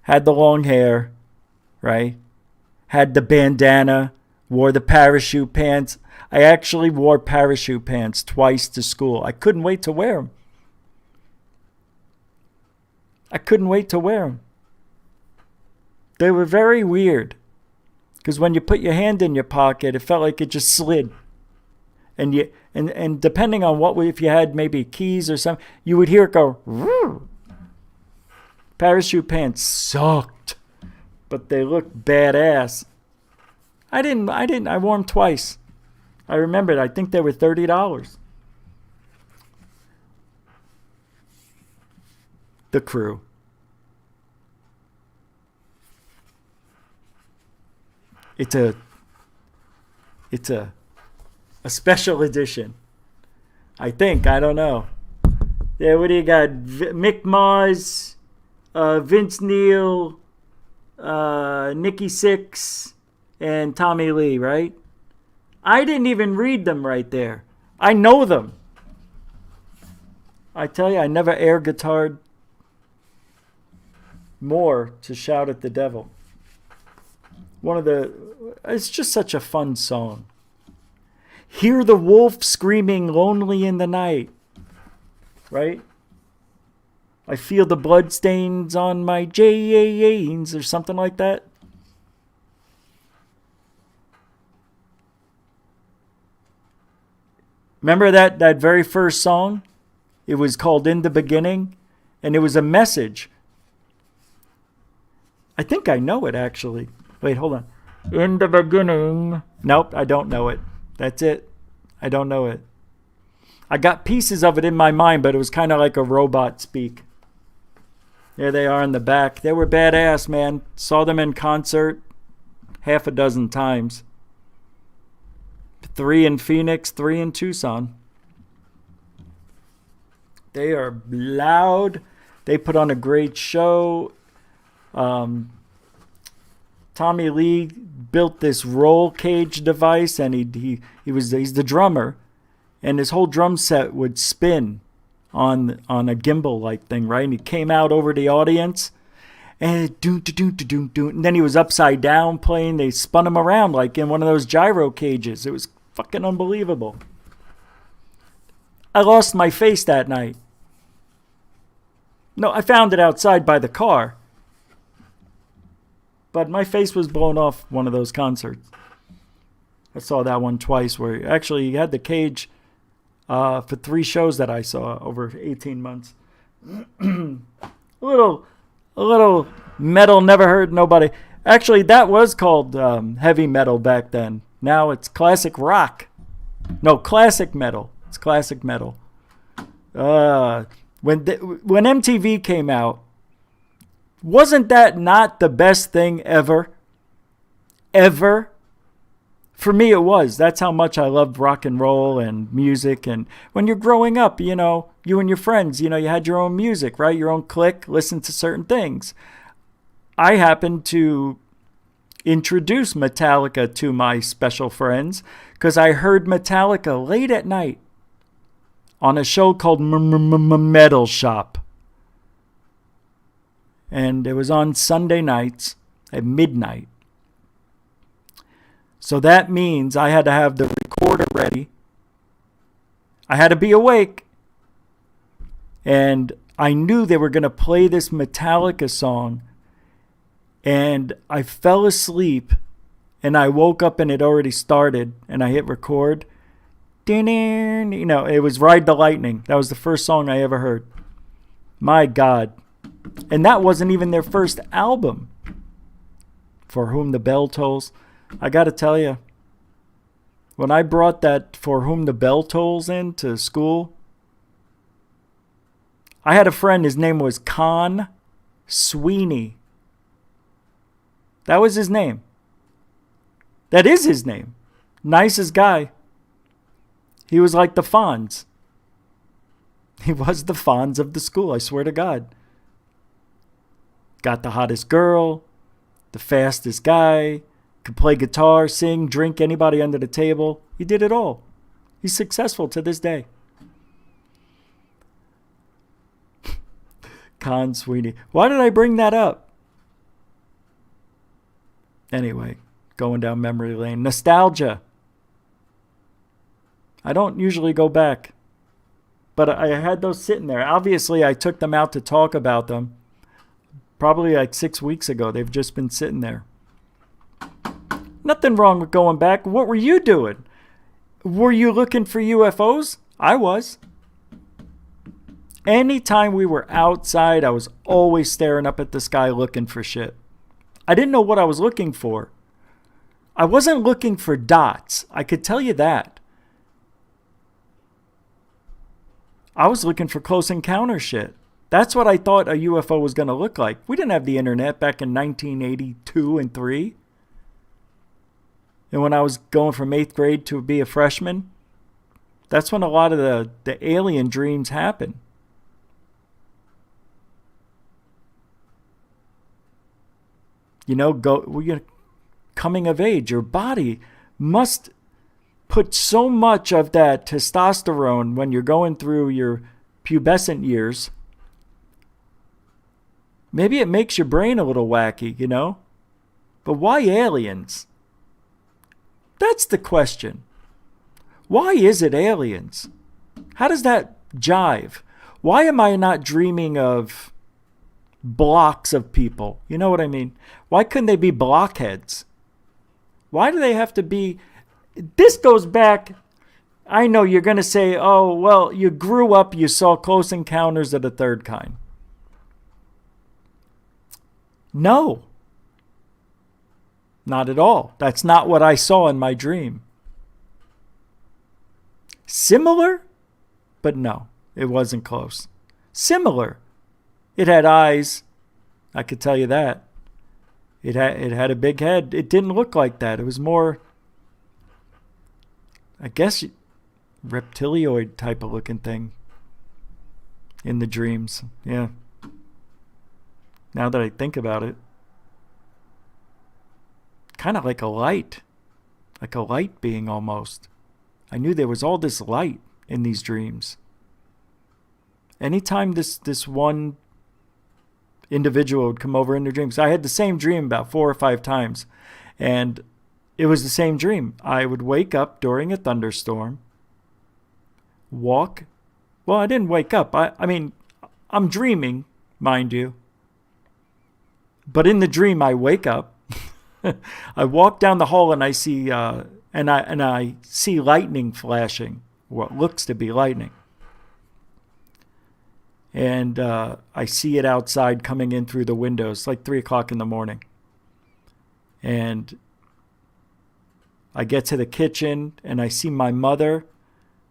Had the long hair, right? Had the bandana, wore the parachute pants. I actually wore parachute pants twice to school. I couldn't wait to wear them. I couldn't wait to wear them. They were very weird. Because when you put your hand in your pocket, it felt like it just slid. And depending on what, if you had maybe keys or something, you would hear it go, Roo! Parachute pants sucked, but they looked badass. I wore them twice. I remembered, I think they were $30. The Crew. It's a special edition. I think. I don't know. Yeah, what do you got? Mick Mars, Vince Neil, Nikki Sixx, and Tommy Lee, right? I didn't even read them right there. I know them. I tell you, I never air guitared more to Shout at the Devil. It's just such a fun song. Hear the wolf screaming lonely in the night. Right? I feel the bloodstains on my jeans or something like that. Remember that very first song? It was called In the Beginning, and it was a message. I think I know it, actually. Wait, hold on. In the beginning. Nope, I don't know it. That's it. I don't know it. I got pieces of it in my mind, but it was kind of like a robot speak. There they are in the back. They were badass, man. Saw them in concert half a dozen times. 3 in Phoenix, 3 in Tucson. They are loud. They put on a great show. Tommy Lee built this roll cage device, and he's the drummer, and his whole drum set would spin on a gimbal like thing, right? And he came out over the audience, and and then he was upside down playing. They spun him around like in one of those gyro cages. It was fucking unbelievable. I lost my face that night. No, I found it outside by the car. But my face was blown off one of those concerts. I saw that one twice where actually he had the cage for 3 shows that I saw over 18 months. a little metal never hurt nobody. Actually, that was called heavy metal back then. Now it's classic rock. No, classic metal. It's classic metal. When MTV came out, wasn't that not the best thing ever? Ever? For me, it was. That's how much I loved rock and roll and music. And when you're growing up, you and your friends, you had your own music, right? Your own clique, listen to certain things. I happened to introduce Metallica to my special friends because I heard Metallica late at night on a show called Metal Shop. And it was on Sunday nights at midnight. So that means I had to have the recorder ready. I had to be awake. And I knew they were going to play this Metallica song. And I fell asleep. And I woke up and it already started. And I hit record. It was Ride the Lightning. That was the first song I ever heard. My God. And that wasn't even their first album. For Whom the Bell Tolls. I got to tell you, when I brought that For Whom the Bell Tolls into school, I had a friend, his name was Con Sweeney. That was his name. That is his name. Nicest guy. He was like the Fonz. He was the Fonz of the school, I swear to God. Got the hottest girl, the fastest guy, could play guitar, sing, drink anybody under the table. He did it all. He's successful to this day. Con Sweeney. Why did I bring that up? Anyway, going down memory lane. Nostalgia. I don't usually go back, but I had those sitting there. Obviously, I took them out to talk about them probably like 6 weeks ago. They've just been sitting there. Nothing wrong with going back. What were you doing? Were you looking for UFOs? I was. Anytime we were outside, I was always staring up at the sky looking for shit. I didn't know what I was looking for. I wasn't looking for dots. I could tell you that. I was looking for close encounter shit. That's what I thought a UFO was going to look like. We didn't have the internet back in 1982 and 3. And when I was going from 8th grade to be a freshman, that's when a lot of the alien dreams happened. You know, coming of age, your body must put so much of that testosterone when you're going through your pubescent years. Maybe it makes your brain a little wacky, you know? But why aliens? That's the question. Why is it aliens? How does that jive? Why am I not dreaming of blocks of people? You know what I mean? Why couldn't they be blockheads? Why do they have to be... This goes back... I know you're going to say, oh, well, you grew up, you saw Close Encounters of the Third Kind. No. Not at all. That's not what I saw in my dream. Similar, but no, it wasn't close. Similar. It had eyes. I could tell you that. It had a big head. It didn't look like that. It was more, I guess, reptilioid type of looking thing in the dreams. Yeah. Now that I think about it. Kind of like a light being almost. I knew there was all this light in these dreams. Anytime this one individual would come over in their dreams, I had the same dream about 4 or 5 times, and it was the same dream. I would wake up during a thunderstorm, walk. Well, I didn't wake up. I mean, I'm dreaming, mind you. But in the dream, I wake up. I walk down the hall and I see and I see lightning flashing, what looks to be lightning. And I see it outside coming in through the windows, like 3 o'clock in the morning. And I get to the kitchen and I see my mother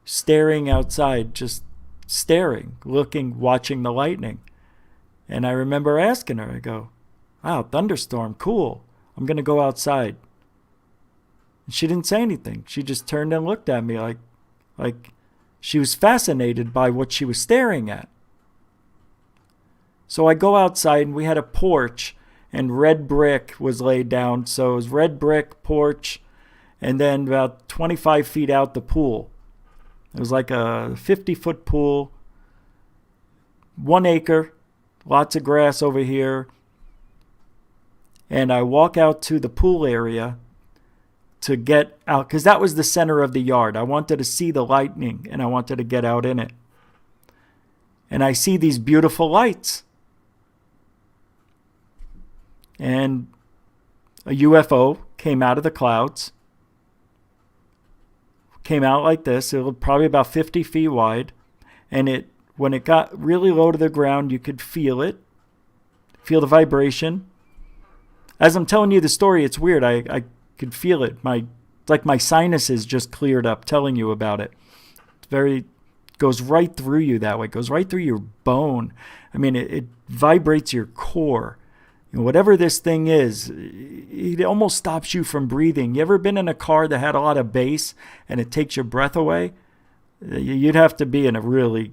staring outside, just staring, looking, watching the lightning. And I remember asking her, I go, wow, thunderstorm, cool. I'm going to go outside. And she didn't say anything. She just turned and looked at me like she was fascinated by what she was staring at. So I go outside and we had a porch and red brick was laid down. So it was red brick, porch, and then about 25 feet out the pool. It was like a 50-foot pool, 1 acre, lots of grass over here. And I walk out to the pool area to get out, because that was the center of the yard. I wanted to see the lightning, and I wanted to get out in it. And I see these beautiful lights. And a UFO came out of the clouds. Came out like this. It was probably about 50 feet wide. And when it got really low to the ground, you could feel it. Feel the vibration. As I'm telling you the story, it's weird. I could feel it. It's like my sinuses just cleared up telling you about it. It's goes right through you that way. It goes right through your bone. I mean, it vibrates your core. Whatever this thing is, it almost stops you from breathing. You ever been in a car that had a lot of bass and it takes your breath away? You'd have to be in a really,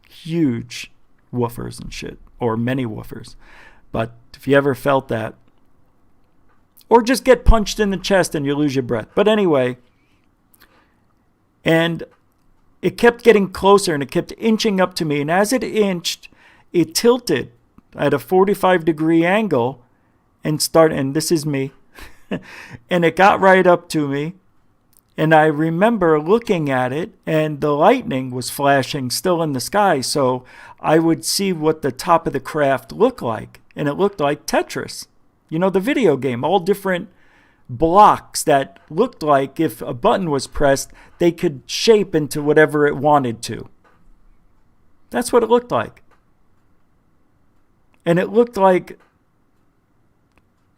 huge woofers and shit, or many woofers. But if you ever felt that, or just get punched in the chest and you lose your breath. But anyway, and it kept getting closer and it kept inching up to me. And as it inched, it tilted at a 45-degree angle and this is me. And it got right up to me. And I remember looking at it, and the lightning was flashing still in the sky. So I would see what the top of the craft looked like. And it looked like Tetris. The video game, all different blocks that looked like if a button was pressed, they could shape into whatever it wanted to. That's what it looked like. And it looked like,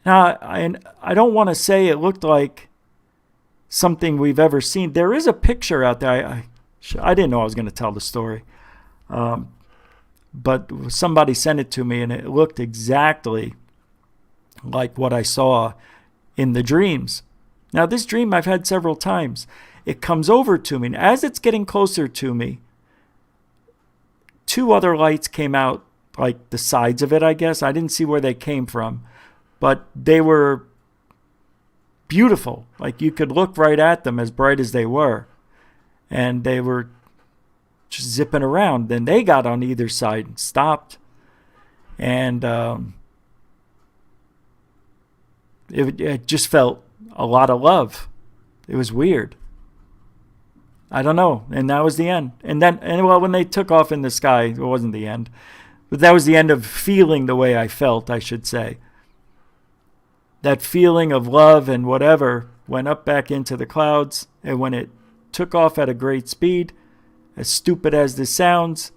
now, I don't want to say it looked like something we've ever seen. There is a picture out there. I didn't know I was going to tell the story. But somebody sent it to me, and it looked exactly like what I saw in the dreams. Now, this dream I've had several times. It comes over to me, and as it's getting closer to me, two other lights came out, like the sides of it, I guess. I didn't see where they came from, but they were beautiful. Like you could look right at them, as bright as they were. And they were just zipping around. Then they got on either side and stopped. And it just felt a lot of love. It was weird. I don't know. And that was the end. And when they took off in the sky, it wasn't the end. But that was the end of feeling the way I felt, I should say. That feeling of love and whatever went up back into the clouds. And when it took off at a great speed, as stupid as this sounds,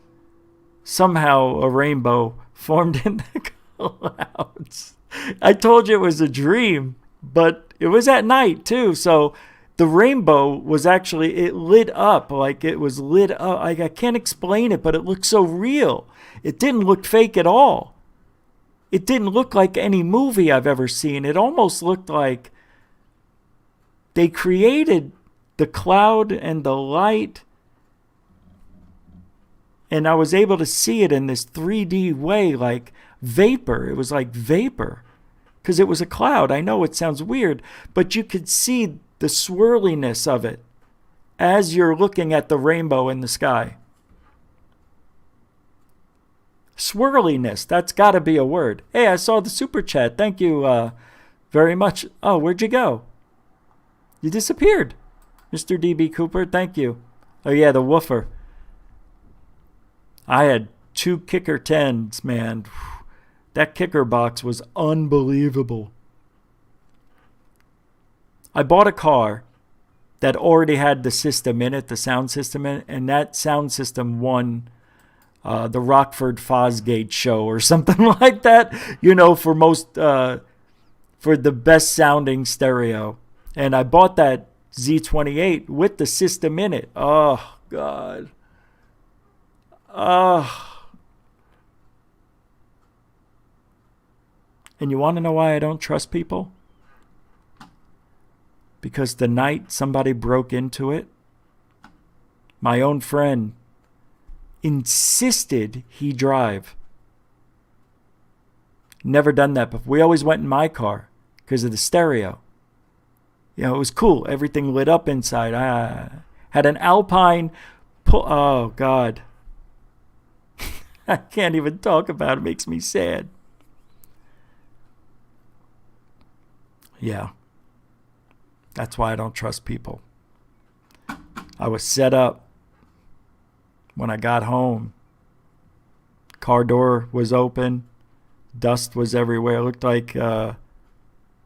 somehow a rainbow formed in the clouds. I told you it was a dream, but it was at night too. So the rainbow was actually, it lit up like it was lit up. I can't explain it, but it looked so real. It didn't look fake at all. It didn't look like any movie I've ever seen. It almost looked like they created the cloud and the light, and I was able to see it in this 3D way, like vapor. It was like vapor because it was a cloud. I know it sounds weird, but you could see the swirliness of it as you're looking at the rainbow in the sky. Swirliness, that's got to be a word. Hey, I saw the super chat. Thank you very much. Oh, where'd you go? You disappeared. Mr. DB Cooper, thank you. Oh, yeah, the woofer. I had 2 kicker 10s, man. That kicker box was unbelievable. I bought a car that already had the system in it, the sound system in it, and that sound system won the Rockford Fosgate show or something like that, for for the best sounding stereo. And I bought that Z28 with the system in it. Oh, God. And you want to know why I don't trust people? Because the night somebody broke into it, my own friend insisted he drive. Never done that before. We always went in my car because of the stereo. It was cool. Everything lit up inside. I had an Alpine. Oh, God. I can't even talk about it. It makes me sad. Yeah. That's why I don't trust people. I was set up when I got home. Car door was open. Dust was everywhere. It looked like, I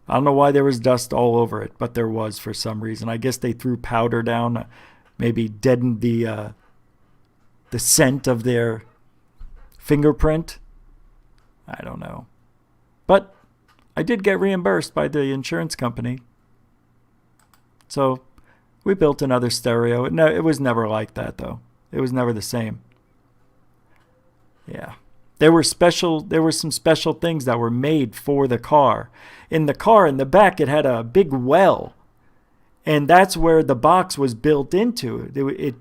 don't know why there was dust all over it, but there was for some reason. I guess they threw powder down, maybe deadened the scent of their fingerprint I don't know. But I did get reimbursed by the insurance company. So we built another stereo. No, it was never like that, though. It was never the same. Yeah. There were some special things that were made for the car. In the car, in the back, it had a big well. And that's where the box was built into. It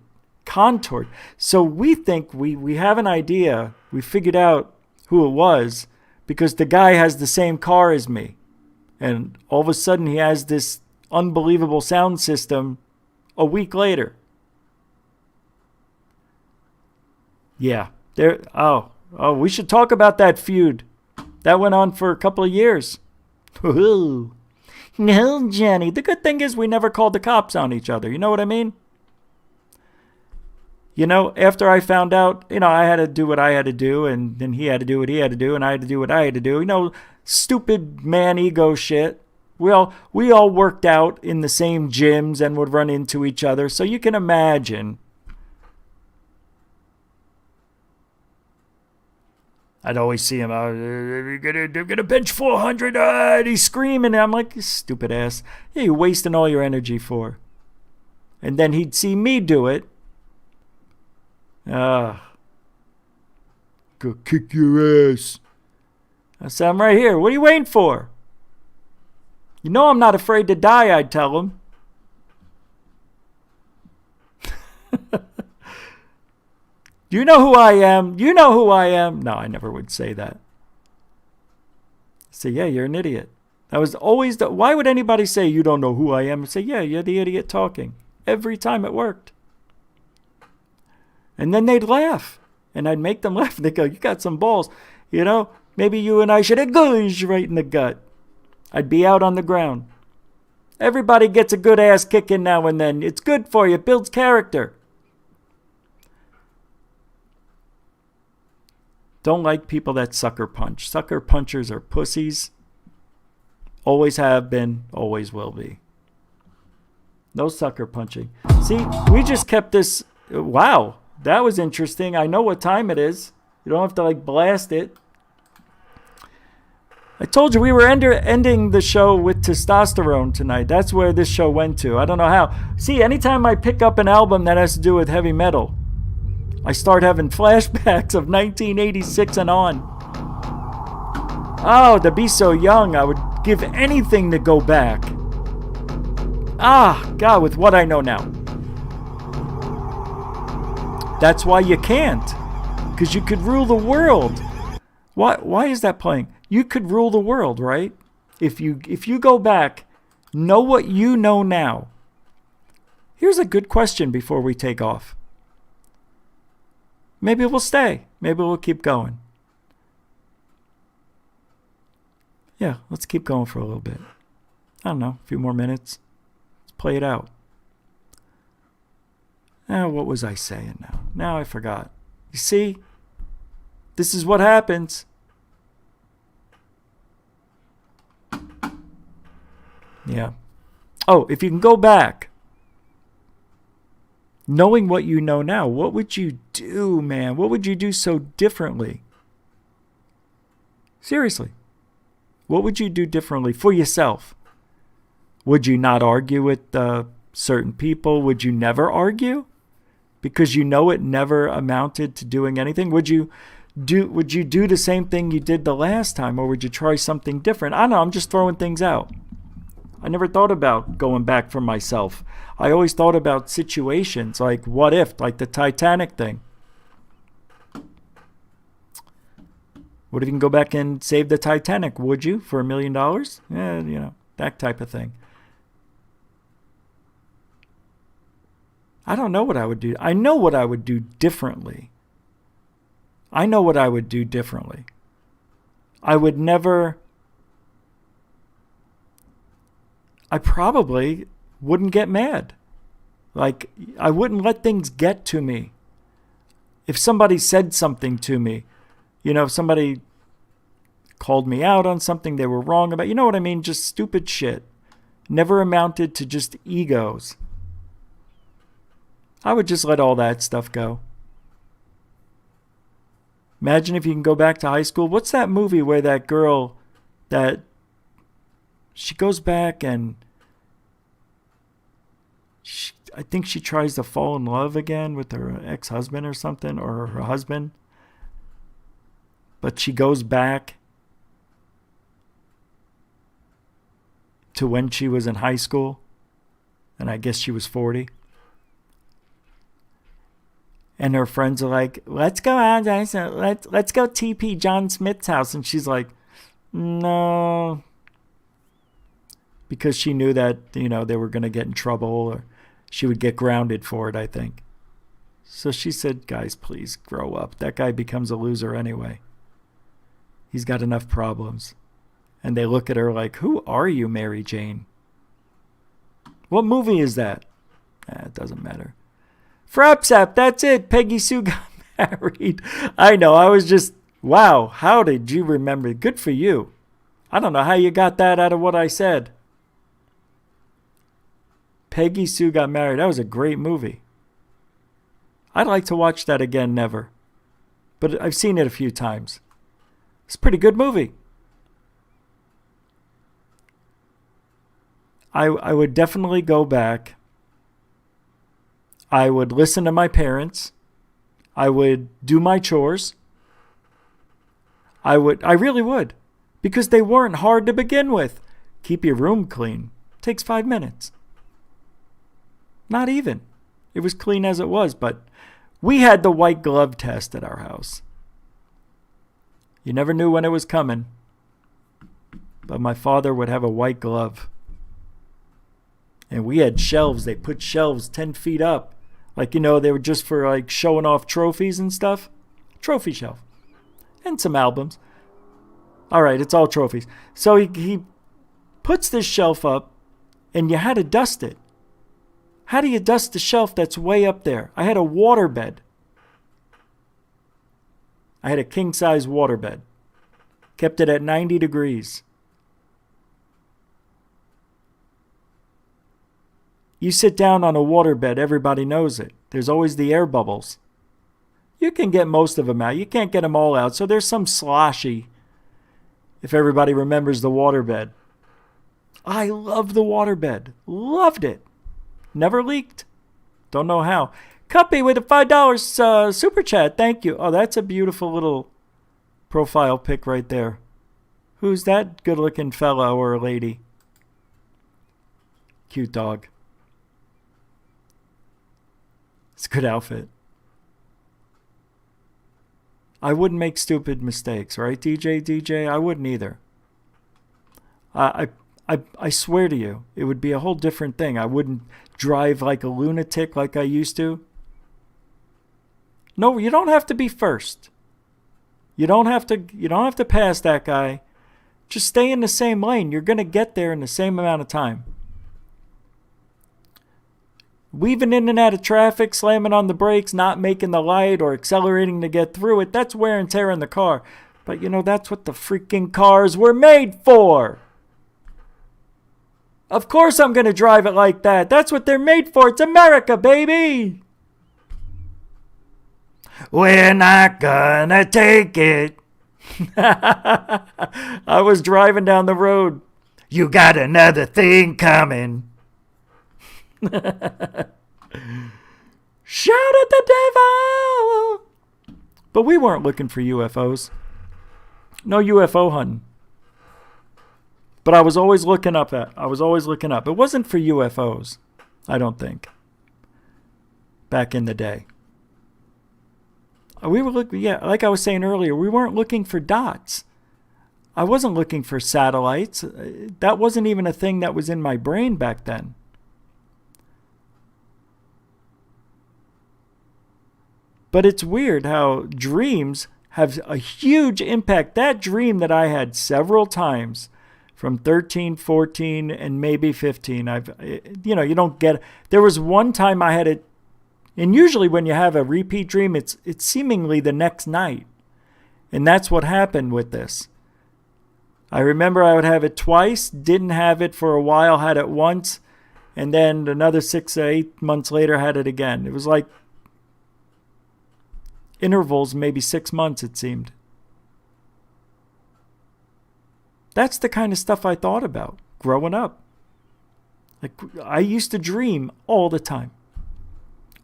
contoured. So we think we have an idea. We figured out who it was because the guy has the same car as me. And all of a sudden he has this unbelievable sound system a week later. Yeah. We should talk about that feud. That went on for a couple of years. No, Jenny. The good thing is we never called the cops on each other. You know what I mean? You know, after I found out, I had to do what I had to do, and then he had to do what he had to do, and I had to do what I had to do. Stupid man ego shit. We all worked out in the same gyms and would run into each other. So you can imagine. I'd always see him, they're gonna bench 400, and he's screaming. And I'm like, you stupid ass. Yeah, you're wasting all your energy for. And then he'd see me do it. Go kick your ass. I said, I'm right here. What are you waiting for? You know I'm not afraid to die, I'd tell him. You know who I am. You know who I am. No, I never would say that. Say, yeah, you're an idiot. That was always why would anybody say you don't know who I am? And say, yeah, you're the idiot talking. Every time it worked. And then they'd laugh. And I'd make them laugh. They'd go, you got some balls. Maybe you and I should have gouged right in the gut. I'd be out on the ground. Everybody gets a good ass kicking now and then. It's good for you. It builds character. Don't like people that sucker punch. Sucker punchers are pussies. Always have been, always will be. No sucker punching. See, we just kept this. Wow, that was interesting. I know what time it is. You don't have to blast it. I told you we were ending the show with testosterone tonight. That's where this show went to. I don't know how. See, anytime I pick up an album that has to do with heavy metal, I start having flashbacks of 1986 and on. Oh, to be so young, I would give anything to go back. God, with what I know now. That's why you can't. Because you could rule the world. Why is that playing? You could rule the world, right? If you go back, know what you know now. Here's a good question before we take off. Maybe we'll stay. Maybe we'll keep going. Yeah, let's keep going for a little bit. I don't know, a few more minutes. Let's play it out. What was I saying now? Now I forgot. You see? This is what happens. Yeah. Oh, if you can go back. Knowing what you know now, what would you do, man? What would you do so differently? Seriously. What would you do differently for yourself? Would you not argue with certain people? Would you never argue? Because you know it never amounted to doing anything? Would you do the same thing you did the last time, or would you try something different? I don't know, I'm just throwing things out. I never thought about going back for myself. I always thought about situations like what if, like the Titanic thing. What if you can go back and save the Titanic? Would you for $1 million? Yeah, that type of thing. I don't know what I would do. I know what I would do differently. I would never. I probably wouldn't get mad. I wouldn't let things get to me. If somebody said something to me, if somebody called me out on something they were wrong about, you know what I mean? Just stupid shit. Never amounted to just egos. I would just let all that stuff go. Imagine if you can go back to high school. What's that movie where that girl, that she goes back and I think she tries to fall in love again with her ex-husband or something, or her husband. But she goes back to when she was in high school, and I guess she was 40. And her friends are like, let's go out, guys. Let's go TP John Smith's house. And she's like, no. Because she knew that, they were going to get in trouble, or she would get grounded for it, I think. So she said, guys, please grow up. That guy becomes a loser anyway. He's got enough problems. And they look at her like, who are you, Mary Jane? What movie is that? It doesn't matter. Frapsap, that's it. Peggy Sue got married. I know, I was just, wow, how did you remember? Good for you. I don't know how you got that out of what I said. Peggy Sue got married. That was a great movie. I'd like to watch that again, never. But I've seen it a few times. It's a pretty good movie. I would definitely go back. I would listen to my parents. I would do my chores. I really would. Because they weren't hard to begin with. Keep your room clean. Takes 5 minutes. Not even. It was clean as it was, but we had the white glove test at our house. You never knew when it was coming. But my father would have a white glove. And we had shelves. They put shelves 10 feet up. Like, they were just for like showing off trophies and stuff. Trophy shelf. And some albums. All right, it's all trophies. So he puts this shelf up, and you had to dust it. How do you dust the shelf that's way up there? I had a waterbed. I had a king-size waterbed. Kept it at 90 degrees. You sit down on a waterbed, everybody knows it. There's always the air bubbles. You can get most of them out. You can't get them all out, so there's some sloshy, if everybody remembers the waterbed. I loved the waterbed. Loved it. Never leaked. Don't know how. Cuppy with a $5 super chat. Thank you. Oh, that's a beautiful little profile pic right there. Who's that good-looking fella or lady? Cute dog. It's a good outfit. I wouldn't make stupid mistakes, right, DJ? I wouldn't either. I swear to you, it would be a whole different thing. I wouldn't drive like a lunatic like I used to. No, you don't have to be first. You don't have to pass that guy. Just stay in the same lane. You're going to get there in the same amount of time. Weaving in and out of traffic, slamming on the brakes, not making the light or accelerating to get through it, that's wear and tear in the car. But that's what the freaking cars were made for. Of course I'm going to drive it like that. That's what they're made for. It's America, baby. We're not gonna take it. I was driving down the road. You got another thing coming. Shout at the devil. But we weren't looking for UFOs. No UFO hunting. But I was always looking up. It wasn't for UFOs, I don't think. Back in the day. We were looking, like I was saying earlier, we weren't looking for dots. I wasn't looking for satellites. That wasn't even a thing that was in my brain back then. But it's weird how dreams have a huge impact. That dream that I had several times from 13, 14, and maybe 15, you don't get, there was one time I had it, and usually when you have a repeat dream, it's seemingly the next night. And that's what happened with this. I remember I would have it twice, didn't have it for a while, had it once, and then another 6 or 8 months later had it again. It was like, intervals, maybe 6 months, it seemed. That's the kind of stuff I thought about growing up. Like, I used to dream all the time.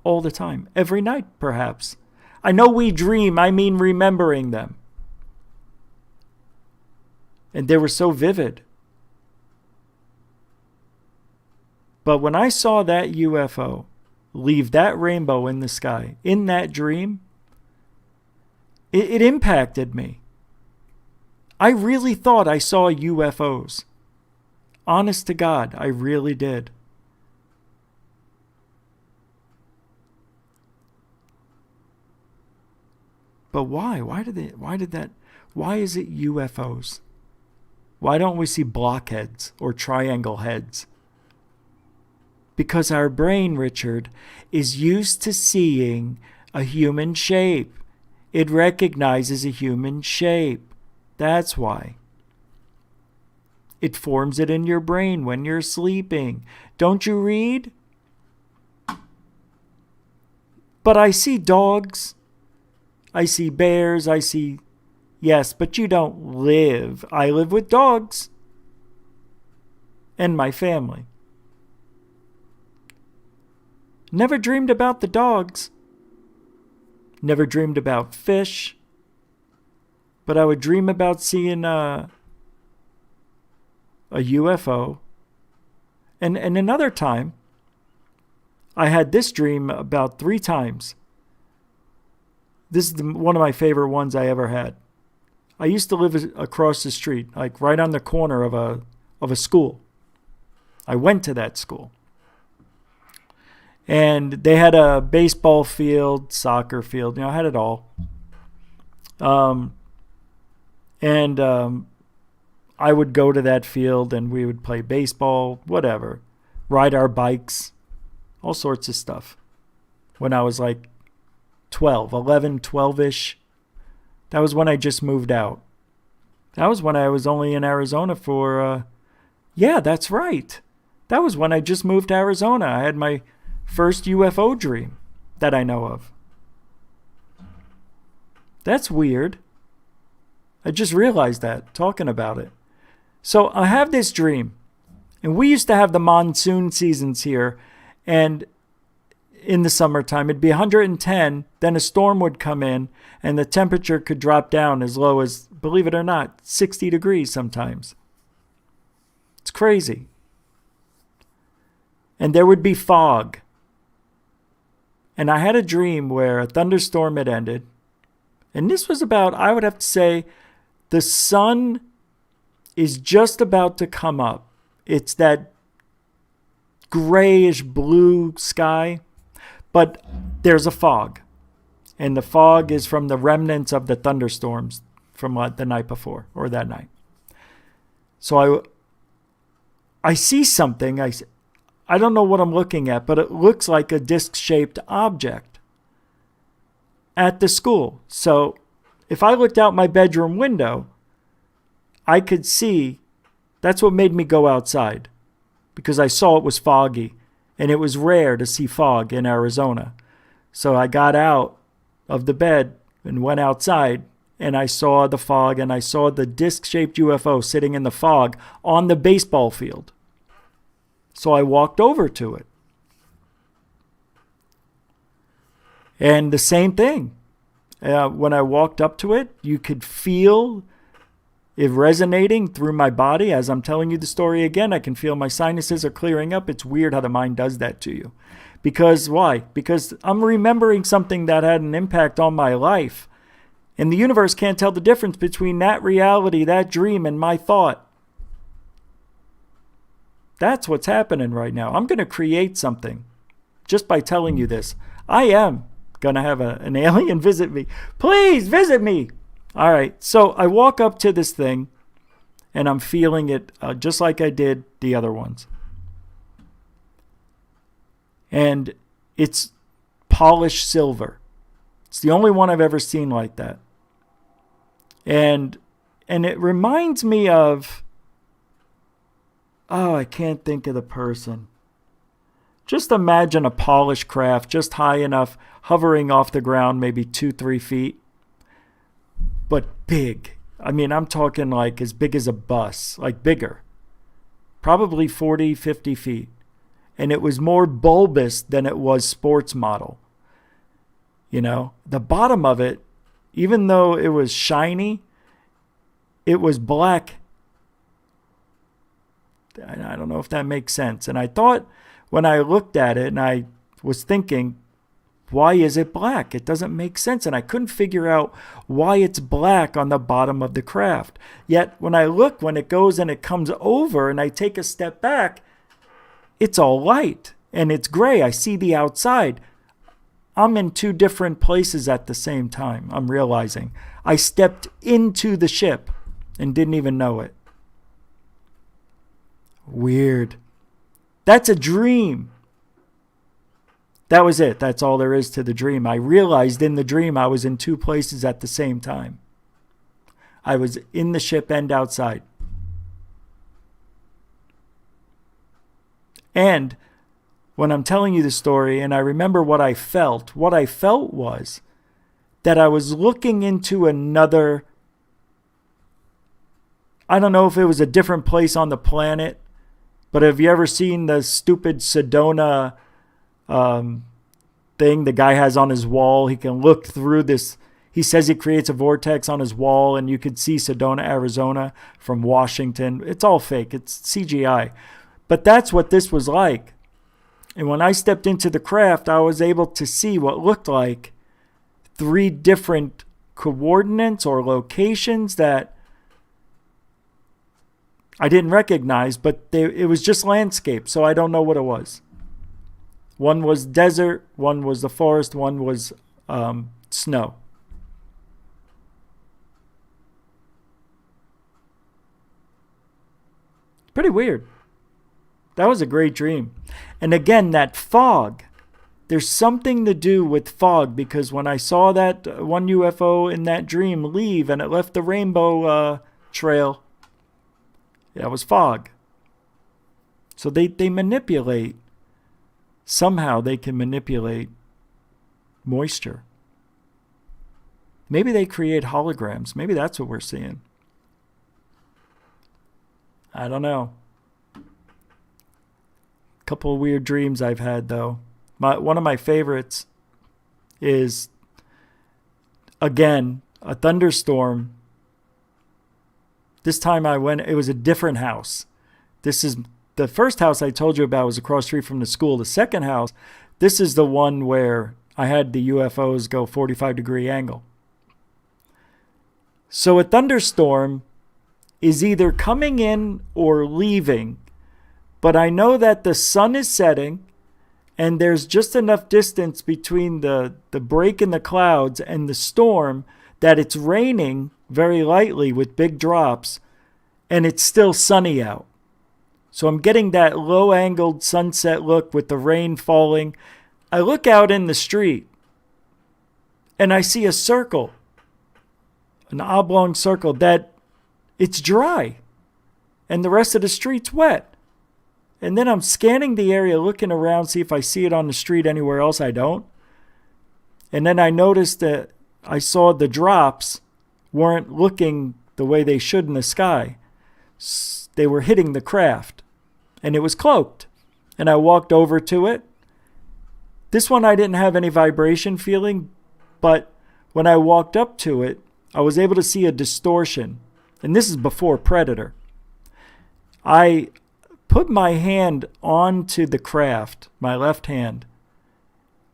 All the time. Every night, perhaps. I know we dream, I mean remembering them. And they were so vivid. But when I saw that UFO leave that rainbow in the sky, in that dream, it impacted me. I really thought I saw UFOs. Honest to God, I really did. But why? Why is it UFOs? Why don't we see blockheads or triangle heads? Because our brain, Richard, is used to seeing a human shape. It recognizes a human shape. That's why. It forms it in your brain when you're sleeping. Don't you read? But I see dogs. I see bears. I see... Yes, but you don't live. I live with dogs. And my family. Never dreamed about the dogs. Never dreamed about fish. But I would dream about seeing a UFO. And another time, I had this dream about 3 times. This is one of my favorite ones I ever had. I used to live across the street, like right on the corner of a school. I went to that school. And they had a baseball field, soccer field, I had it all. I would go to that field and we would play baseball, whatever, ride our bikes, all sorts of stuff. When I was like 12-ish. That was when I just moved out. That was when I was only in Arizona for, yeah, that's right. That was when I just moved to Arizona. I had my first UFO dream that I know of. That's weird. I just realized that, talking about it. So I have this dream. And we used to have the monsoon seasons here. And in the summertime, it'd be 110. Then a storm would come in. And the temperature could drop down as low as, believe it or not, 60 degrees sometimes. It's crazy. And there would be fog. And I had a dream where a thunderstorm had ended. And this was about, I would have to say, the sun is just about to come up. It's that grayish blue sky, but there's a fog. And the fog is from the remnants of the thunderstorms from the night before, or that night. So I see something. I don't know what I'm looking at, but it looks like a disc-shaped object at the school. So if I looked out my bedroom window, I could see. That's what made me go outside, because I saw it was foggy, and it was rare to see fog in Arizona. So I got out of the bed and went outside, and I saw the fog, and I saw the disc-shaped UFO sitting in the fog on the baseball field. So I walked over to it. And the same thing. When I walked up to it, you could feel it resonating through my body. As I'm telling you the story again, I can feel my sinuses are clearing up. It's weird how the mind does that to you. Because why? Because I'm remembering something that had an impact on my life. And the universe can't tell the difference between that reality, that dream, and my thought. That's what's happening right now. I'm going to create something just by telling you this. I am going to have an alien visit me. Please visit me. All right. So I walk up to this thing and I'm feeling it just like I did the other ones. And it's polished silver. It's the only one I've ever seen like that. And it reminds me of, I can't think of the person. Just imagine a polished craft just high enough, hovering off the ground, maybe 2-3 feet, but big. I mean, I'm talking like as big as a bus, like bigger, probably 40, 50 feet. And it was more bulbous than it was sports model. You know, the bottom of it, even though it was shiny, it was black. I don't know if that makes sense. And I thought when I looked at it and I was thinking, why is it black? It doesn't make sense. And I couldn't figure out why it's black on the bottom of the craft. Yet when I look, when it goes and it comes over and I take a step back, it's all light and it's gray. I see the outside. I'm in two different places at the same time. I'm realizing I stepped into the ship and didn't even know it. Weird. That's a dream. That was it. That's all there is to the dream. I realized in the dream I was in two places at the same time. I was in the ship and outside. And when I'm telling you the story and I remember what I felt was that I was looking into another, I don't know if it was a different place on the planet, but have you ever seen the stupid Sedona thing the guy has on his wall? He can look through this. He says he creates a vortex on his wall and you could see Sedona, Arizona from Washington. It's all fake. It's CGI. But that's what this was like. And when I stepped into the craft, I was able to see what looked like 3 different coordinates or locations that I didn't recognize, but it was just landscape, so I don't know what it was. One was desert, one was the forest, one was snow. Pretty weird. That was a great dream. And again, that fog, there's something to do with fog, because when I saw that one UFO in that dream leave and it left the rainbow trail, that was fog. So they manipulate. Somehow they can manipulate moisture. Maybe they create holograms. Maybe that's what we're seeing. I don't know. Couple of weird dreams I've had, though. One of my favorites is, again, a thunderstorm. This time I went, it was a different house. This is the first house I told you about was across the street from the school. The second house, this is the one where I had the UFOs go 45-degree angle. So a thunderstorm is either coming in or leaving, but I know that the sun is setting and there's just enough distance between the break in the clouds and the storm that it's raining very lightly with big drops, and it's still sunny out. So I'm getting that low-angled sunset look with the rain falling. I look out in the street, and I see a circle, an oblong circle that it's dry, and the rest of the street's wet. And then I'm scanning the area, looking around, see if I see it on the street anywhere else. I don't. And then I noticed that I saw the drops weren't looking the way they should in the sky. They were hitting the craft, and it was cloaked. And I walked over to it. This one I didn't have any vibration feeling, but when I walked up to it, I was able to see a distortion. And this is before Predator. I put my hand onto the craft, my left hand,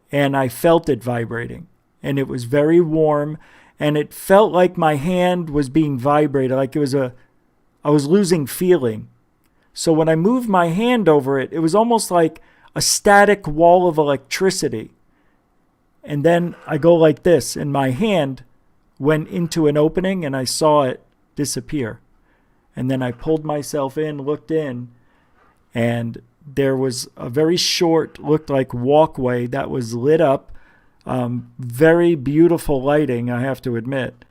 and I felt it vibrating. And it was very warm, and it felt like my hand was being vibrated, like I was losing feeling. So when I moved my hand over it, it was almost like a static wall of electricity. And then I go like this, and my hand went into an opening, and I saw it disappear. And then I pulled myself in, looked in, and there was a very short, looked like walkway that was lit up. Very beautiful lighting, I have to admit.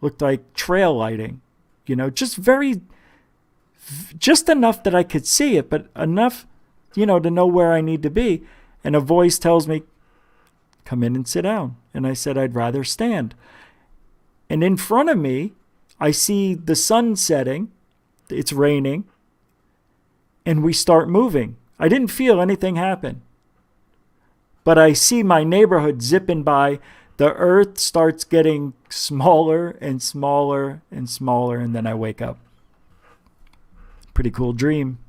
Looked like trail lighting, just enough that I could see it, but enough to know where I need to be. And a voice tells me, come in and sit down. And I said, I'd rather stand. And in front of me, I see the sun setting. It's raining. And we start moving. I didn't feel anything happen. But I see my neighborhood zipping by. The earth starts getting smaller and smaller and smaller. And then I wake up. Pretty cool dream.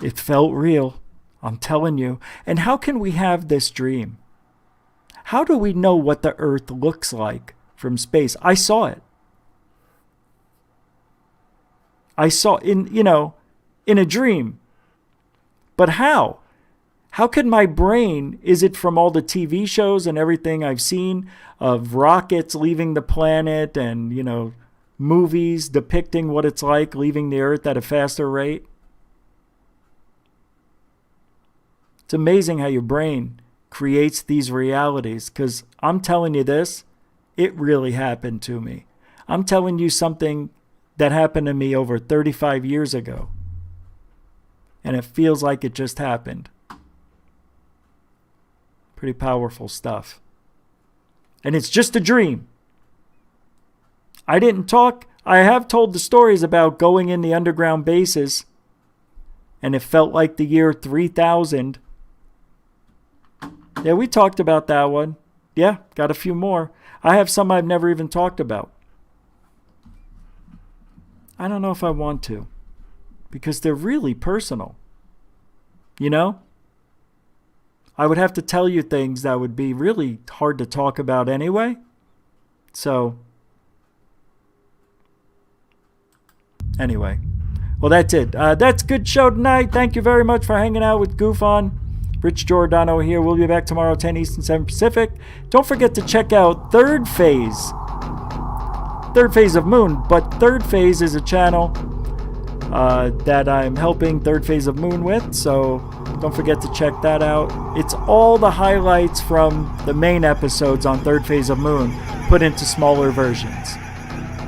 It felt real. I'm telling you. And how can we have this dream? How do we know what the earth looks like from space? I saw it. I saw in a dream. But how? How could my brain, is it from all the TV shows and everything I've seen of rockets leaving the planet and, movies depicting what it's like leaving the earth at a faster rate? It's amazing how your brain creates these realities, because I'm telling you this, it really happened to me. I'm telling you something that happened to me over 35 years ago. And it feels like it just happened. Pretty powerful stuff. And it's just a dream. I didn't talk. I have told the stories about going in the underground bases. And it felt like the year 3000. Yeah, we talked about that one. Yeah, got a few more. I have some I've never even talked about. I don't know if I want to, because they're really personal. I would have to tell you things that would be really hard to talk about anyway. So, anyway. Well, that's it. That's a good show tonight. Thank you very much for hanging out with Goof On. Rich Giordano here. We'll be back tomorrow, 10 Eastern, 7 Pacific. Don't forget to check out Third Phase. Third Phase of Moon. But Third Phase is a channel that I'm helping Third Phase of Moon with. So don't forget to check that out. It's all the highlights from the main episodes on Third Phase of Moon put into smaller versions.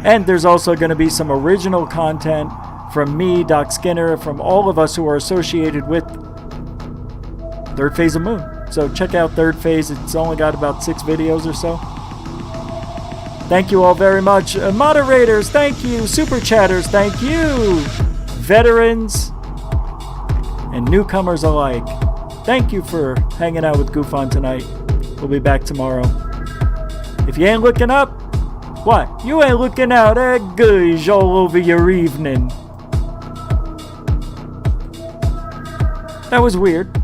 And there's also going to be some original content from me, Doc Skinner, from all of us who are associated with Third Phase of Moon. So check out Third Phase. It's only got about 6 videos or so. Thank you all very much. Moderators, thank you. Super chatters, thank you. Veterans and newcomers alike, thank you for hanging out with Goof On tonight. We'll be back tomorrow. If you ain't looking up, what? You ain't looking out at goosh all over your evening. That was weird.